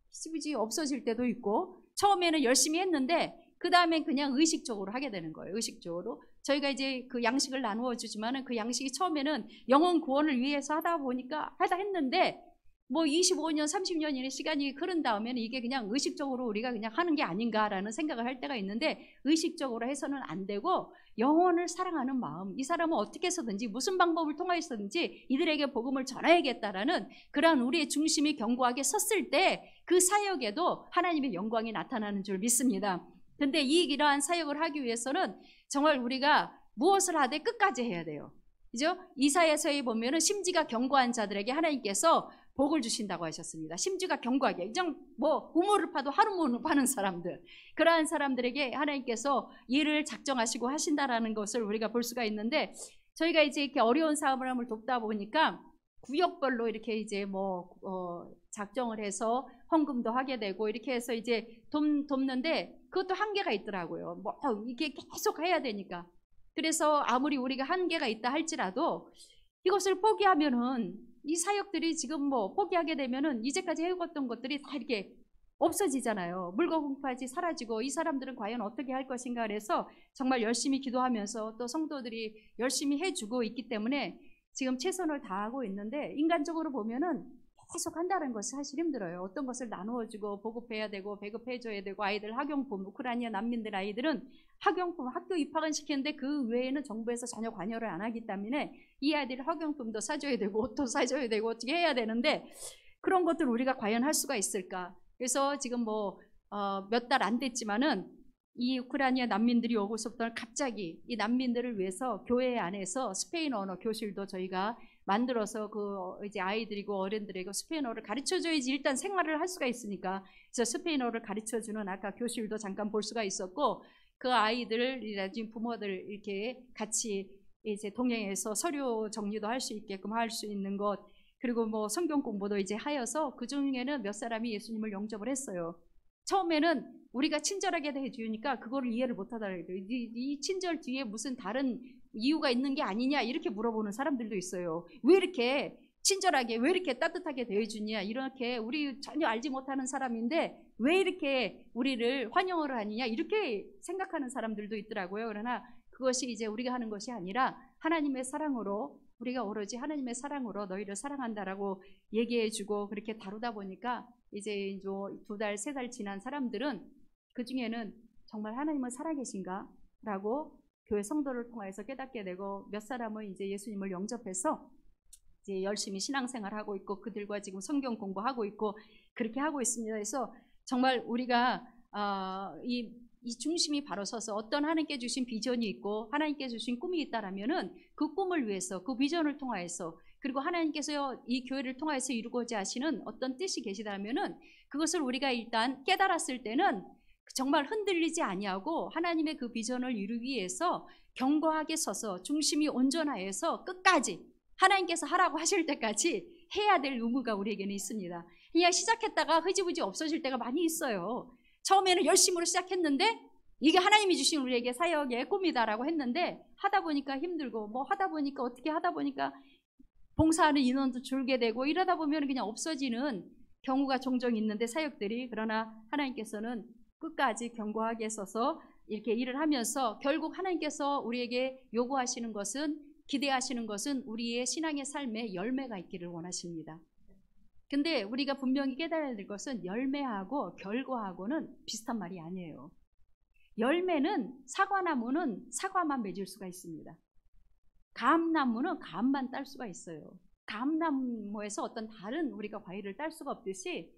시부지 없어질 때도 있고 처음에는 열심히 했는데 그 다음에 그냥 의식적으로 하게 되는 거예요. 의식적으로 저희가 이제 그 양식을 나누어 주지만은 그 양식이 처음에는 영혼 구원을 위해서 하다 했는데 뭐 25년, 30년의 시간이 흐른 다음에는 이게 그냥 의식적으로 우리가 그냥 하는 게 아닌가라는 생각을 할 때가 있는데 의식적으로 해서는 안 되고 영혼을 사랑하는 마음, 이 사람은 어떻게 해서든지 무슨 방법을 통해서든지 이들에게 복음을 전해야겠다라는 그런 우리의 중심이 견고하게 섰을 때 그 사역에도 하나님의 영광이 나타나는 줄 믿습니다. 근데 이러한 사역을 하기 위해서는 정말 우리가 무엇을 하되 끝까지 해야 돼요. 그죠? 이사야서에 보면은 심지가 견고한 자들에게 하나님께서 복을 주신다고 하셨습니다. 심지가 견고하게 그냥 뭐 우물을 파도 하루물을 파는 사람들 그러한 사람들에게 하나님께서 일을 작정하시고 하신다라는 것을 우리가 볼 수가 있는데 저희가 이제 이렇게 어려운 사람을 돕다 보니까 구역별로 이렇게 이제 작정을 해서 헌금도 하게 되고 이렇게 해서 이제 돕는데 그것도 한계가 있더라고요. 이게 계속 해야 되니까. 그래서 아무리 우리가 한계가 있다 할지라도 이것을 포기하면은 이 사역들이 지금 포기하게 되면은 이제까지 해왔던 것들이 다 이렇게 없어지잖아요. 물거품까지 사라지고 이 사람들은 과연 어떻게 할 것인가 해서 정말 열심히 기도하면서 또 성도들이 열심히 해주고 있기 때문에 지금 최선을 다하고 있는데 인간적으로 보면은 계속 한다는 것이 사실 힘들어요. 어떤 것을 나누어주고 보급해야 되고 배급해줘야 되고 아이들 학용품, 우크라이나 난민들 아이들은 학용품 학교 입학은 시키는데 그 외에는 정부에서 전혀 관여를 안 하기 때문에 이 아이들 학용품도 사줘야 되고 옷도 사줘야 되고 어떻게 해야 되는데 그런 것들 우리가 과연 할 수가 있을까? 그래서 지금 몇 달 안 됐지만은 이 우크라이나 난민들이 오고서부터 갑자기 이 난민들을 위해서 교회 안에서 스페인 언어 교실도 저희가 만들어서 그 이제 아이들이고 어른들에게 스페인어를 가르쳐줘야지 일단 생활을 할 수가 있으니까 그래서 스페인어를 가르쳐주는 아까 교실도 잠깐 볼 수가 있었고 그 아이들이라든지 부모들 이렇게 같이 이제 동행해서 서류 정리도 할 수 있게끔 할 수 있는 것 그리고 성경 공부도 이제 하여서 그 중에는 몇 사람이 예수님을 영접을 했어요. 처음에는 우리가 친절하게 해주니까 그거를 이해를 못하더라고요. 이 친절 뒤에 무슨 다른 이유가 있는 게 아니냐 이렇게 물어보는 사람들도 있어요. 왜 이렇게 친절하게 왜 이렇게 따뜻하게 대해주냐 이렇게 우리 전혀 알지 못하는 사람인데 왜 이렇게 우리를 환영을 하느냐 이렇게 생각하는 사람들도 있더라고요. 그러나 그것이 이제 우리가 하는 것이 아니라 하나님의 사랑으로 우리가 오로지 하나님의 사랑으로 너희를 사랑한다라고 얘기해주고 그렇게 다루다 보니까 이제 2달, 3달 지난 사람들은 그 중에는 정말 하나님은 살아계신가? 라고 교회 성도를 통해서 깨닫게 되고 몇 사람은 이제 예수님을 영접해서 이제 열심히 신앙생활 하고 있고 그들과 지금 성경 공부하고 있고 그렇게 하고 있습니다. 그래서 정말 우리가 이 중심이 바로 서서 어떤 하나님께 주신 비전이 있고 하나님께 주신 꿈이 있다라면은 그 꿈을 위해서 그 비전을 통하여서 그리고 하나님께서 이 교회를 통해서 이루고자 하시는 어떤 뜻이 계시다면은 그것을 우리가 일단 깨달았을 때는 정말 흔들리지 아니하고 하나님의 그 비전을 이루기 위해서 견고하게 서서 중심이 온전하여서 끝까지 하나님께서 하라고 하실 때까지 해야 될 의무가 우리에게는 있습니다. 그냥 시작했다가 흐지부지 없어질 때가 많이 있어요. 처음에는 열심으로 시작했는데 이게 하나님이 주신 우리에게 사역의 꿈이다라고 했는데 하다 보니까 힘들고 하다 보니까 어떻게 하다 보니까 봉사하는 인원도 줄게 되고 이러다 보면 그냥 없어지는 경우가 종종 있는데 사역들이 그러나 하나님께서는 끝까지 견고하게 서서 이렇게 일을 하면서 결국 하나님께서 우리에게 요구하시는 것은 기대하시는 것은 우리의 신앙의 삶에 열매가 있기를 원하십니다. 근데 우리가 분명히 깨달아야 될 것은 열매하고 결과하고는 비슷한 말이 아니에요. 열매는 사과나무는 사과만 맺을 수가 있습니다. 감나무는 감만 딸 수가 있어요. 감나무에서 어떤 다른 우리가 과일을 딸 수가 없듯이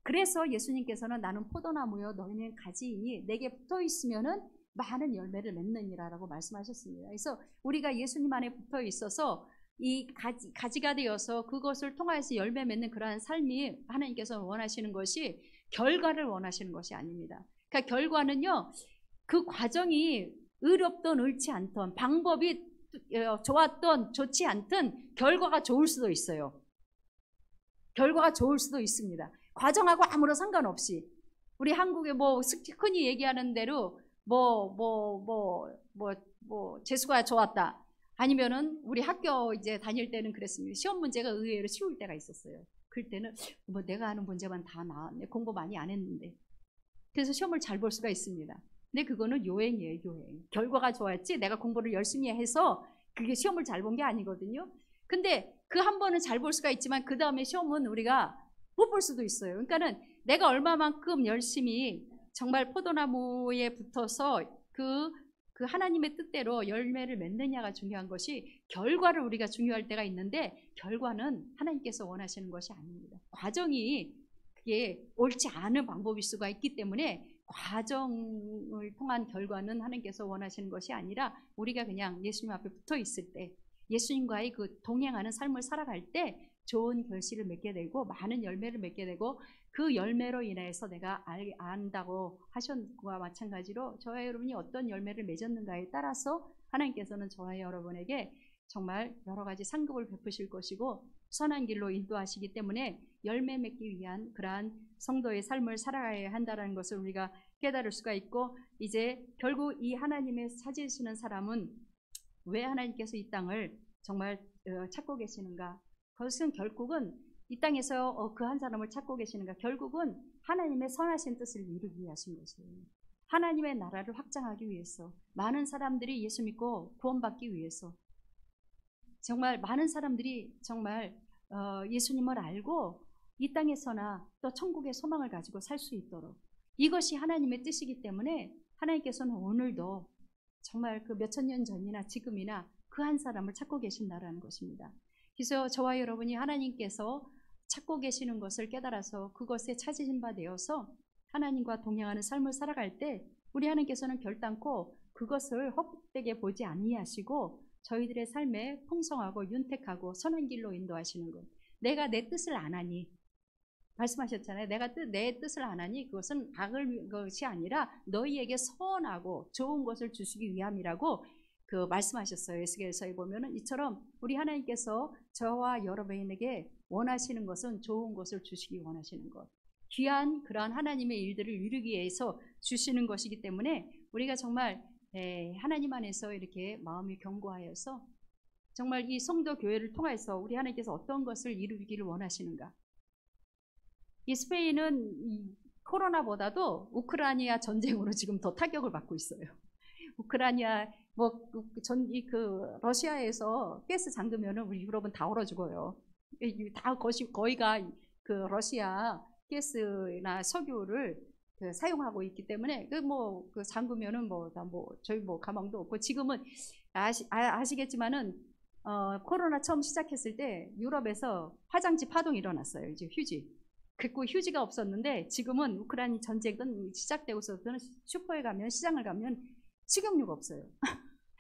그래서 예수님께서는 나는 포도나무여 너희는 가지이니 내게 붙어 있으면은 많은 열매를 맺느니라라고 말씀하셨습니다. 그래서 우리가 예수님 안에 붙어 있어서 이 가지가 되어서 그것을 통해서 열매 맺는 그러한 삶이 하나님께서 원하시는 것이 결과를 원하시는 것이 아닙니다. 그러니까 결과는요 그 과정이 의롭든 옳지 않든 방법이 좋았든 좋지 않든 결과가 좋을 수도 있어요. 결과가 좋을 수도 있습니다. 과정하고 아무런 상관없이 우리 한국에 흔히 얘기하는 대로 재수가 좋았다. 아니면은 우리 학교 이제 다닐 때는 그랬습니다. 시험 문제가 의외로 쉬울 때가 있었어요. 그럴 때는 내가 아는 문제만 다 나왔네. 공부 많이 안 했는데. 그래서 시험을 잘 볼 수가 있습니다. 근데 그거는 요행이에요, 요행. 결과가 좋았지 내가 공부를 열심히 해서 그게 시험을 잘 본 게 아니거든요. 근데 그 한 번은 잘 볼 수가 있지만 그 다음에 시험은 우리가 못 볼 수도 있어요. 그러니까는 내가 얼마만큼 열심히 정말 포도나무에 붙어서 그 하나님의 뜻대로 열매를 맺느냐가 중요한 것이 결과를 우리가 중요할 때가 있는데 결과는 하나님께서 원하시는 것이 아닙니다. 과정이 그게 옳지 않은 방법일 수가 있기 때문에 과정을 통한 결과는 하나님께서 원하시는 것이 아니라 우리가 그냥 예수님 앞에 붙어 있을 때 예수님과의 그 동행하는 삶을 살아갈 때 좋은 결실을 맺게 되고 많은 열매를 맺게 되고 그 열매로 인해서 내가 안다고 하신 것과 마찬가지로 저와 여러분이 어떤 열매를 맺었는가에 따라서 하나님께서는 저와 여러분에게 정말 여러 가지 상급을 베푸실 것이고 선한 길로 인도하시기 때문에 열매 맺기 위한 그러한 성도의 삶을 살아가야 한다는 것을 우리가 깨달을 수가 있고, 이제 결국 이 하나님의 찾으시는 사람은 왜 하나님께서 이 땅을 정말 찾고 계시는가? 그것은 결국은 이 땅에서 그 한 사람을 찾고 계시는가? 결국은 하나님의 선하신 뜻을 이루기 위하신 것이에요. 하나님의 나라를 확장하기 위해서, 많은 사람들이 예수 믿고 구원받기 위해서, 정말 많은 사람들이 정말 예수님을 알고 이 땅에서나 또 천국의 소망을 가지고 살 수 있도록, 이것이 하나님의 뜻이기 때문에 하나님께서는 오늘도 정말 그 몇천 년 전이나 지금이나 그 한 사람을 찾고 계신다라는 것입니다. 그래서 저와 여러분이 하나님께서 찾고 계시는 것을 깨달아서 그것에 찾으신 바 되어서 하나님과 동행하는 삶을 살아갈 때, 우리 하나님께서는 결단코 그것을 헛되게 보지 아니하시고 저희들의 삶에 풍성하고 윤택하고 선한 길로 인도하시는 것. 내가 내 뜻을 안 하니, 말씀하셨잖아요. 내가 내 뜻을 안 하니 그것은 악을 것이 아니라 너희에게 선하고 좋은 것을 주시기 위함이라고 말씀하셨어요. 에스겔서에 보면은 이처럼 우리 하나님께서 저와 여러분에게 원하시는 것은 좋은 것을 주시기 원하시는 것, 귀한 그러한 하나님의 일들을 이루기 위해서 주시는 것이기 때문에 우리가 정말 하나님 안에서 이렇게 마음이 견고하여서 정말 이 성도 교회를 통해서 우리 하나님께서 어떤 것을 이루기를 원하시는가. 이 스페인은 코로나보다도 우크라이나 전쟁으로 지금 더 타격을 받고 있어요. 우크라이나 러시아에서 가스 잠그면은 우리 유럽은 다 얼어 죽어요. 다 거의가 그 러시아 가스나 석유를 사용하고 있기 때문에 잠그면은 저희 가망도 없고, 지금은 아시겠지만은 코로나 처음 시작했을 때 유럽에서 화장지 파동이 일어났어요. 이제 휴지가 없었는데, 지금은 우크라이나 전쟁은 시작되고서는 슈퍼에 가면, 시장을 가면 식용유가 없어요.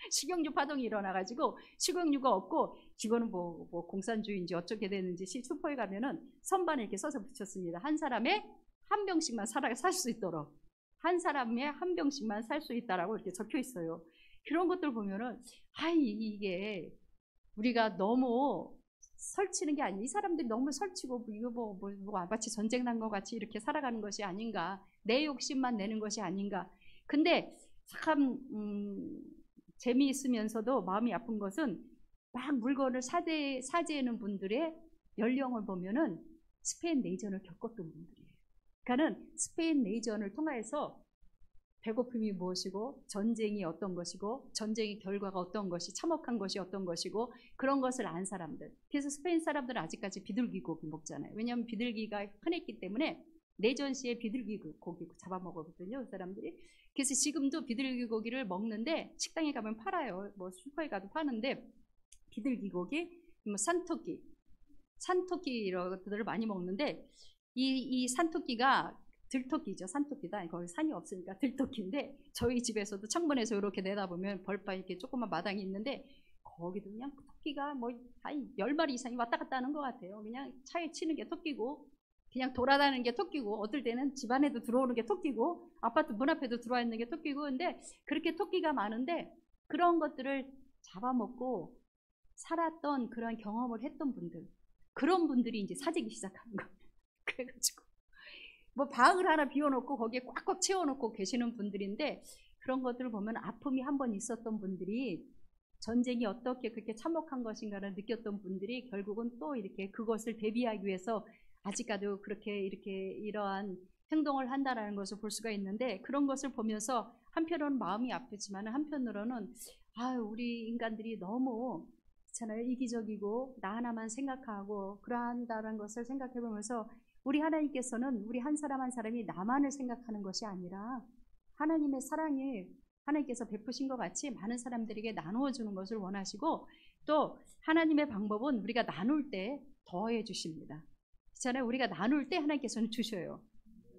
식용유 파동이 일어나가지고 식용유가 없고, 이거는 공산주의인지 어쩌게 되는지 슈퍼에 가면은 선반에 이렇게 써서 붙였습니다. 한 사람에 한 병씩만 살 수 있도록, 한 사람에 한 병씩만 살 수 있다라고 이렇게 적혀 있어요. 그런 것들 보면은 이게 우리가 너무 설치는 게 아니, 이 사람들이 너무 설치고 이거 마치 전쟁 난 것 같이 이렇게 살아가는 것이 아닌가, 내 욕심만 내는 것이 아닌가. 근데 참 재미있으면서도 마음이 아픈 것은, 막 물건을 사재하는 분들의 연령을 보면은 스페인 내전을 겪었던 분들이에요. 그러니까는 스페인 내전을 통해서 배고픔이 무엇이고, 전쟁이 어떤 것이고, 전쟁의 결과가 어떤 것이, 참혹한 것이 어떤 것이고, 그런 것을 안 사람들. 그래서 스페인 사람들은 아직까지 비둘기 고기 먹잖아요. 왜냐하면 비둘기가 흔했기 때문에 내전 시에 비둘기 고기 잡아먹었거든요, 그 사람들이. 그래서 지금도 비둘기 고기를 먹는데, 식당에 가면 팔아요. 슈퍼에 가도 파는데, 비둘기 고기, 산토끼 이런 것들을 많이 먹는데, 이 산토끼가 들토끼죠. 산토끼다. 거기 산이 없으니까 들토끼인데, 저희 집에서도 창문에서 이렇게 내다보면 벌바 이렇게 조그만 마당이 있는데, 거기도 그냥 토끼가 한 10마리 이상이 왔다 갔다 하는 것 같아요. 그냥 차에 치는 게 토끼고, 그냥 돌아다니는 게 토끼고, 어떨 때는 집 안에도 들어오는 게 토끼고, 아파트 문 앞에도 들어와 있는 게 토끼고. 근데 그렇게 토끼가 많은데, 그런 것들을 잡아먹고 살았던 그런 경험을 했던 분들, 그런 분들이 이제 사재기 시작하는 거예요. 그래가지고 방을 하나 비워놓고 거기에 꽉꽉 채워놓고 계시는 분들인데, 그런 것들을 보면 아픔이 한번 있었던 분들이, 전쟁이 어떻게 그렇게 참혹한 것인가를 느꼈던 분들이 결국은 또 이렇게 그것을 대비하기 위해서 아직까지도 그렇게 이러한 행동을 한다라는 것을 볼 수가 있는데, 그런 것을 보면서 한편으로는 마음이 아프지만 한편으로는 우리 인간들이 너무 이기적이고 나 하나만 생각하고 그러한다는 것을 생각해 보면서, 우리 하나님께서는 우리 한 사람 한 사람이 나만을 생각하는 것이 아니라 하나님의 사랑이 하나님께서 베푸신 것 같이 많은 사람들에게 나누어 주는 것을 원하시고, 또 하나님의 방법은 우리가 나눌 때 더해 주십니다. 그렇잖아요. 우리가 나눌 때 하나님께서는 주셔요.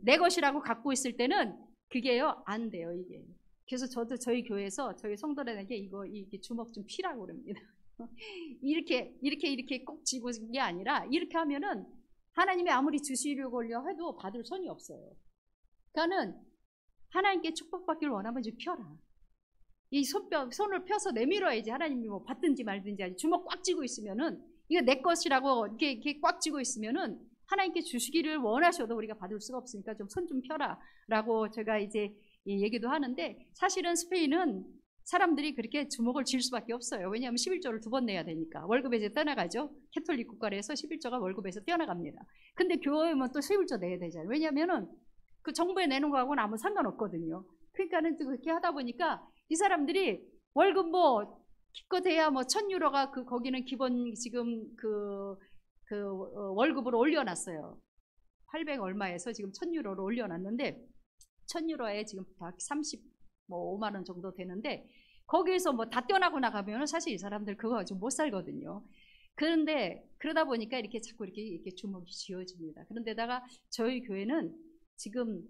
내 것이라고 갖고 있을 때는 그게요 안 돼요, 이게. 그래서 저도 저희 교회에서 저희 성도들에게 이게 주먹 좀 피라고 그럽니다. 이렇게 꼭 쥐고 게 아니라, 이렇게 하면은 하나님이 아무리 주시려고 해도 받을 손이 없어요. 그러니까는 하나님께 축복받기를 원하면 이제 펴라. 이 손을 펴서 내밀어야지 하나님이 받든지 말든지. 주먹 꽉 쥐고 있으면은 이거 내 것이라고 이렇게 꽉 쥐고 있으면은 하나님께 주시기를 원하셔도 우리가 받을 수가 없으니까 좀 손 좀 펴라 라고 제가 이제 얘기도 하는데, 사실은 스페인은 사람들이 그렇게 주목을 질 수밖에 없어요. 왜냐하면 11조를 2번 내야 되니까. 월급에서 떼어나가죠. 캐톨릭 국가에서 11조가 월급에서 떼어나갑니다. 근데 교회면 또 11조 내야 되잖아요. 왜냐하면은 그 정부에 내는 거하고는 아무 상관없거든요. 그러니까는 그렇게 하다 보니까 이 사람들이 월급 뭐 기껏해야 뭐 1,000유로가 거기는 기본 지금 월급으로 올려놨어요. 800 얼마에서 지금 1,000유로로 올려놨는데, 1,000유로에 지금 135만 원 정도 되는데, 거기에서 뭐 다 떼어나고 나가면 사실 이 사람들 그거 가지고 못 살거든요. 그런데 그러다 보니까 이렇게 자꾸 이렇게 주목이 쥐어집니다. 그런데다가 저희 교회는 지금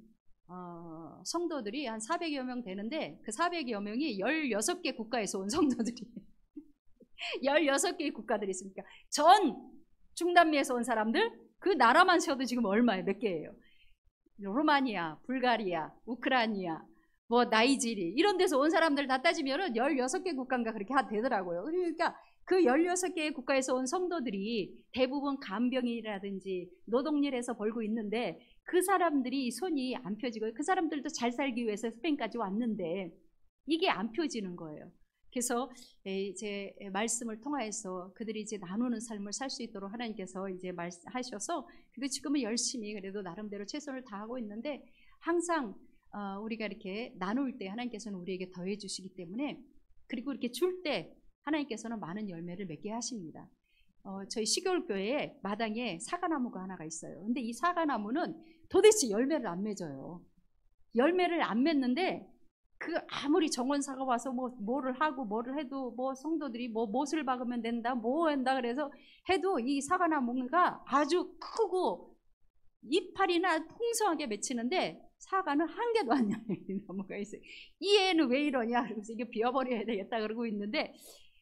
성도들이 한 400여 명 되는데, 그 400여 명이 16개 국가에서 온 성도들이 16개의 국가들이 있으니까 전 중남미에서 온 사람들 그 나라만 세워도 지금 얼마예요? 몇 개예요? 로마니아, 불가리아, 우크라이나, 뭐 나이지리 이런 데서 온 사람들 다 따지면은 16개 국가인가 그렇게 되더라고요. 그러니까 그 16개의 국가에서 온 성도들이 대부분 간병이라든지 노동일에서 벌고 있는데, 그 사람들이 손이 안 펴지고, 그 사람들도 잘 살기 위해서 스페인까지 왔는데 이게 안 펴지는 거예요. 그래서 제 말씀을 통하여서 그들이 이제 나누는 삶을 살 수 있도록 하나님께서 이제 말씀하셔서, 근데 지금은 열심히 그래도 나름대로 최선을 다하고 있는데, 항상 우리가 이렇게 나눌 때 하나님께서는 우리에게 더해 주시기 때문에, 그리고 이렇게 줄 때 하나님께서는 많은 열매를 맺게 하십니다. 저희 시골교회에 마당에 사과나무가 하나가 있어요. 근데 이 사과나무는 도대체 열매를 안 맺어요. 열매를 안 맺는데, 아무리 정원사가 와서 뭐를 하고 뭐를 해도, 뭐 성도들이 뭐 못을 박으면 된다, 뭐 한다 그래서 해도 이 사과나무가 아주 크고 이파리나 풍성하게 맺히는데 사과는 한 개도 안 열리는 나무가 있어요. 이 애는 왜 이러냐 그러면서 이게 비워버려야 되겠다 그러고 있는데,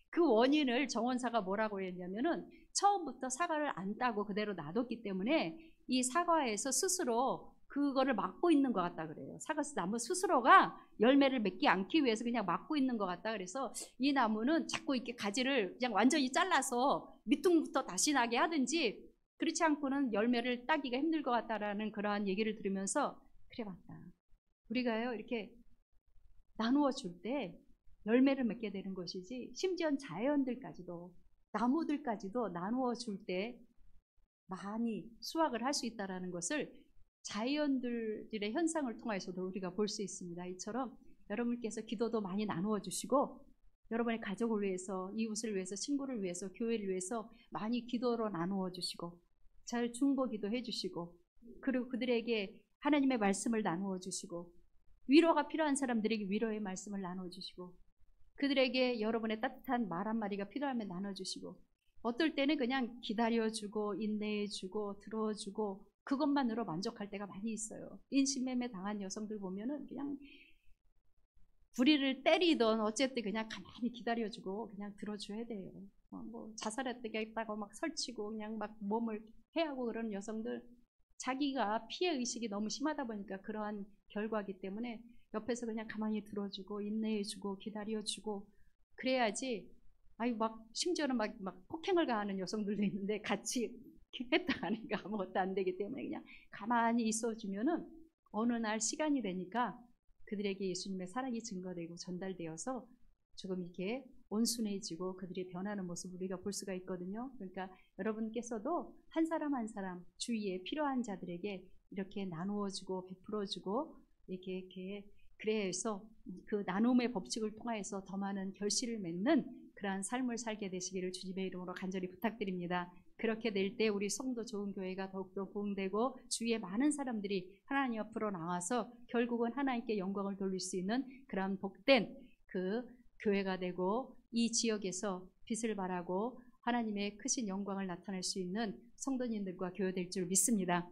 그 원인을 정원사가 뭐라고 했냐면은 처음부터 사과를 안 따고 그대로 놔뒀기 때문에 이 사과에서 스스로 그거를 막고 있는 것 같다 그래요. 나무 스스로가 열매를 맺지 않기 위해서 그냥 막고 있는 것 같다. 그래서 이 나무는 자꾸 이렇게 가지를 그냥 완전히 잘라서 밑둥부터 다시 나게 하든지, 그렇지 않고는 열매를 따기가 힘들 것 같다라는 그러한 얘기를 들으면서, 그래 맞다. 우리가요 이렇게 나누어 줄 때 열매를 맺게 되는 것이지, 심지어 자연들까지도, 나무들까지도 나누어 줄 때 많이 수확을 할 수 있다는 것을 자연들의 현상을 통해서도 우리가 볼 수 있습니다. 이처럼 여러분께서 기도도 많이 나누어 주시고, 여러분의 가족을 위해서, 이웃을 위해서, 친구를 위해서, 교회를 위해서 많이 기도로 나누어 주시고, 잘 중보 기도해 주시고, 그리고 그들에게 하나님의 말씀을 나누어 주시고, 위로가 필요한 사람들에게 위로의 말씀을 나누어 주시고, 그들에게 여러분의 따뜻한 말 한마디가 필요하면 나눠주시고, 어떨 때는 그냥 기다려주고 인내해주고 들어주고 그것만으로 만족할 때가 많이 있어요. 인신매매 당한 여성들 보면은 그냥 부리를 때리던 어쨌든 그냥 가만히 기다려주고 그냥 들어줘야 돼요. 뭐 자살했다고 막 설치고 그냥 막 몸을 해하고 그러는 여성들, 자기가 피해 의식이 너무 심하다 보니까 그러한 결과이기 때문에 옆에서 그냥 가만히 들어주고 인내해주고 기다려주고 그래야지. 막 심지어는 막 폭행을 가하는 여성들도 있는데 같이 했다 하니까 아무것도 안 되기 때문에 그냥 가만히 있어주면은 어느 날 시간이 되니까 그들에게 예수님의 사랑이 증거되고 전달되어서 조금 이렇게 온순해지고 그들이 변하는 모습을 우리가 볼 수가 있거든요. 그러니까 여러분께서도 한 사람 한 사람 주위에 필요한 자들에게 이렇게 나누어주고 베풀어주고 이렇게 그래서 그 나눔의 법칙을 통해서 더 많은 결실을 맺는 그러한 삶을 살게 되시기를 주님의 이름으로 간절히 부탁드립니다. 그렇게 될 때 우리 성도 좋은 교회가 더욱더 부흥되고 주위에 많은 사람들이 하나님 앞으로 나와서 결국은 하나님께 영광을 돌릴 수 있는 그런 복된 그 교회가 되고, 이 지역에서 빛을 발하고 하나님의 크신 영광을 나타낼 수 있는 성도님들과 교회 될 줄 믿습니다.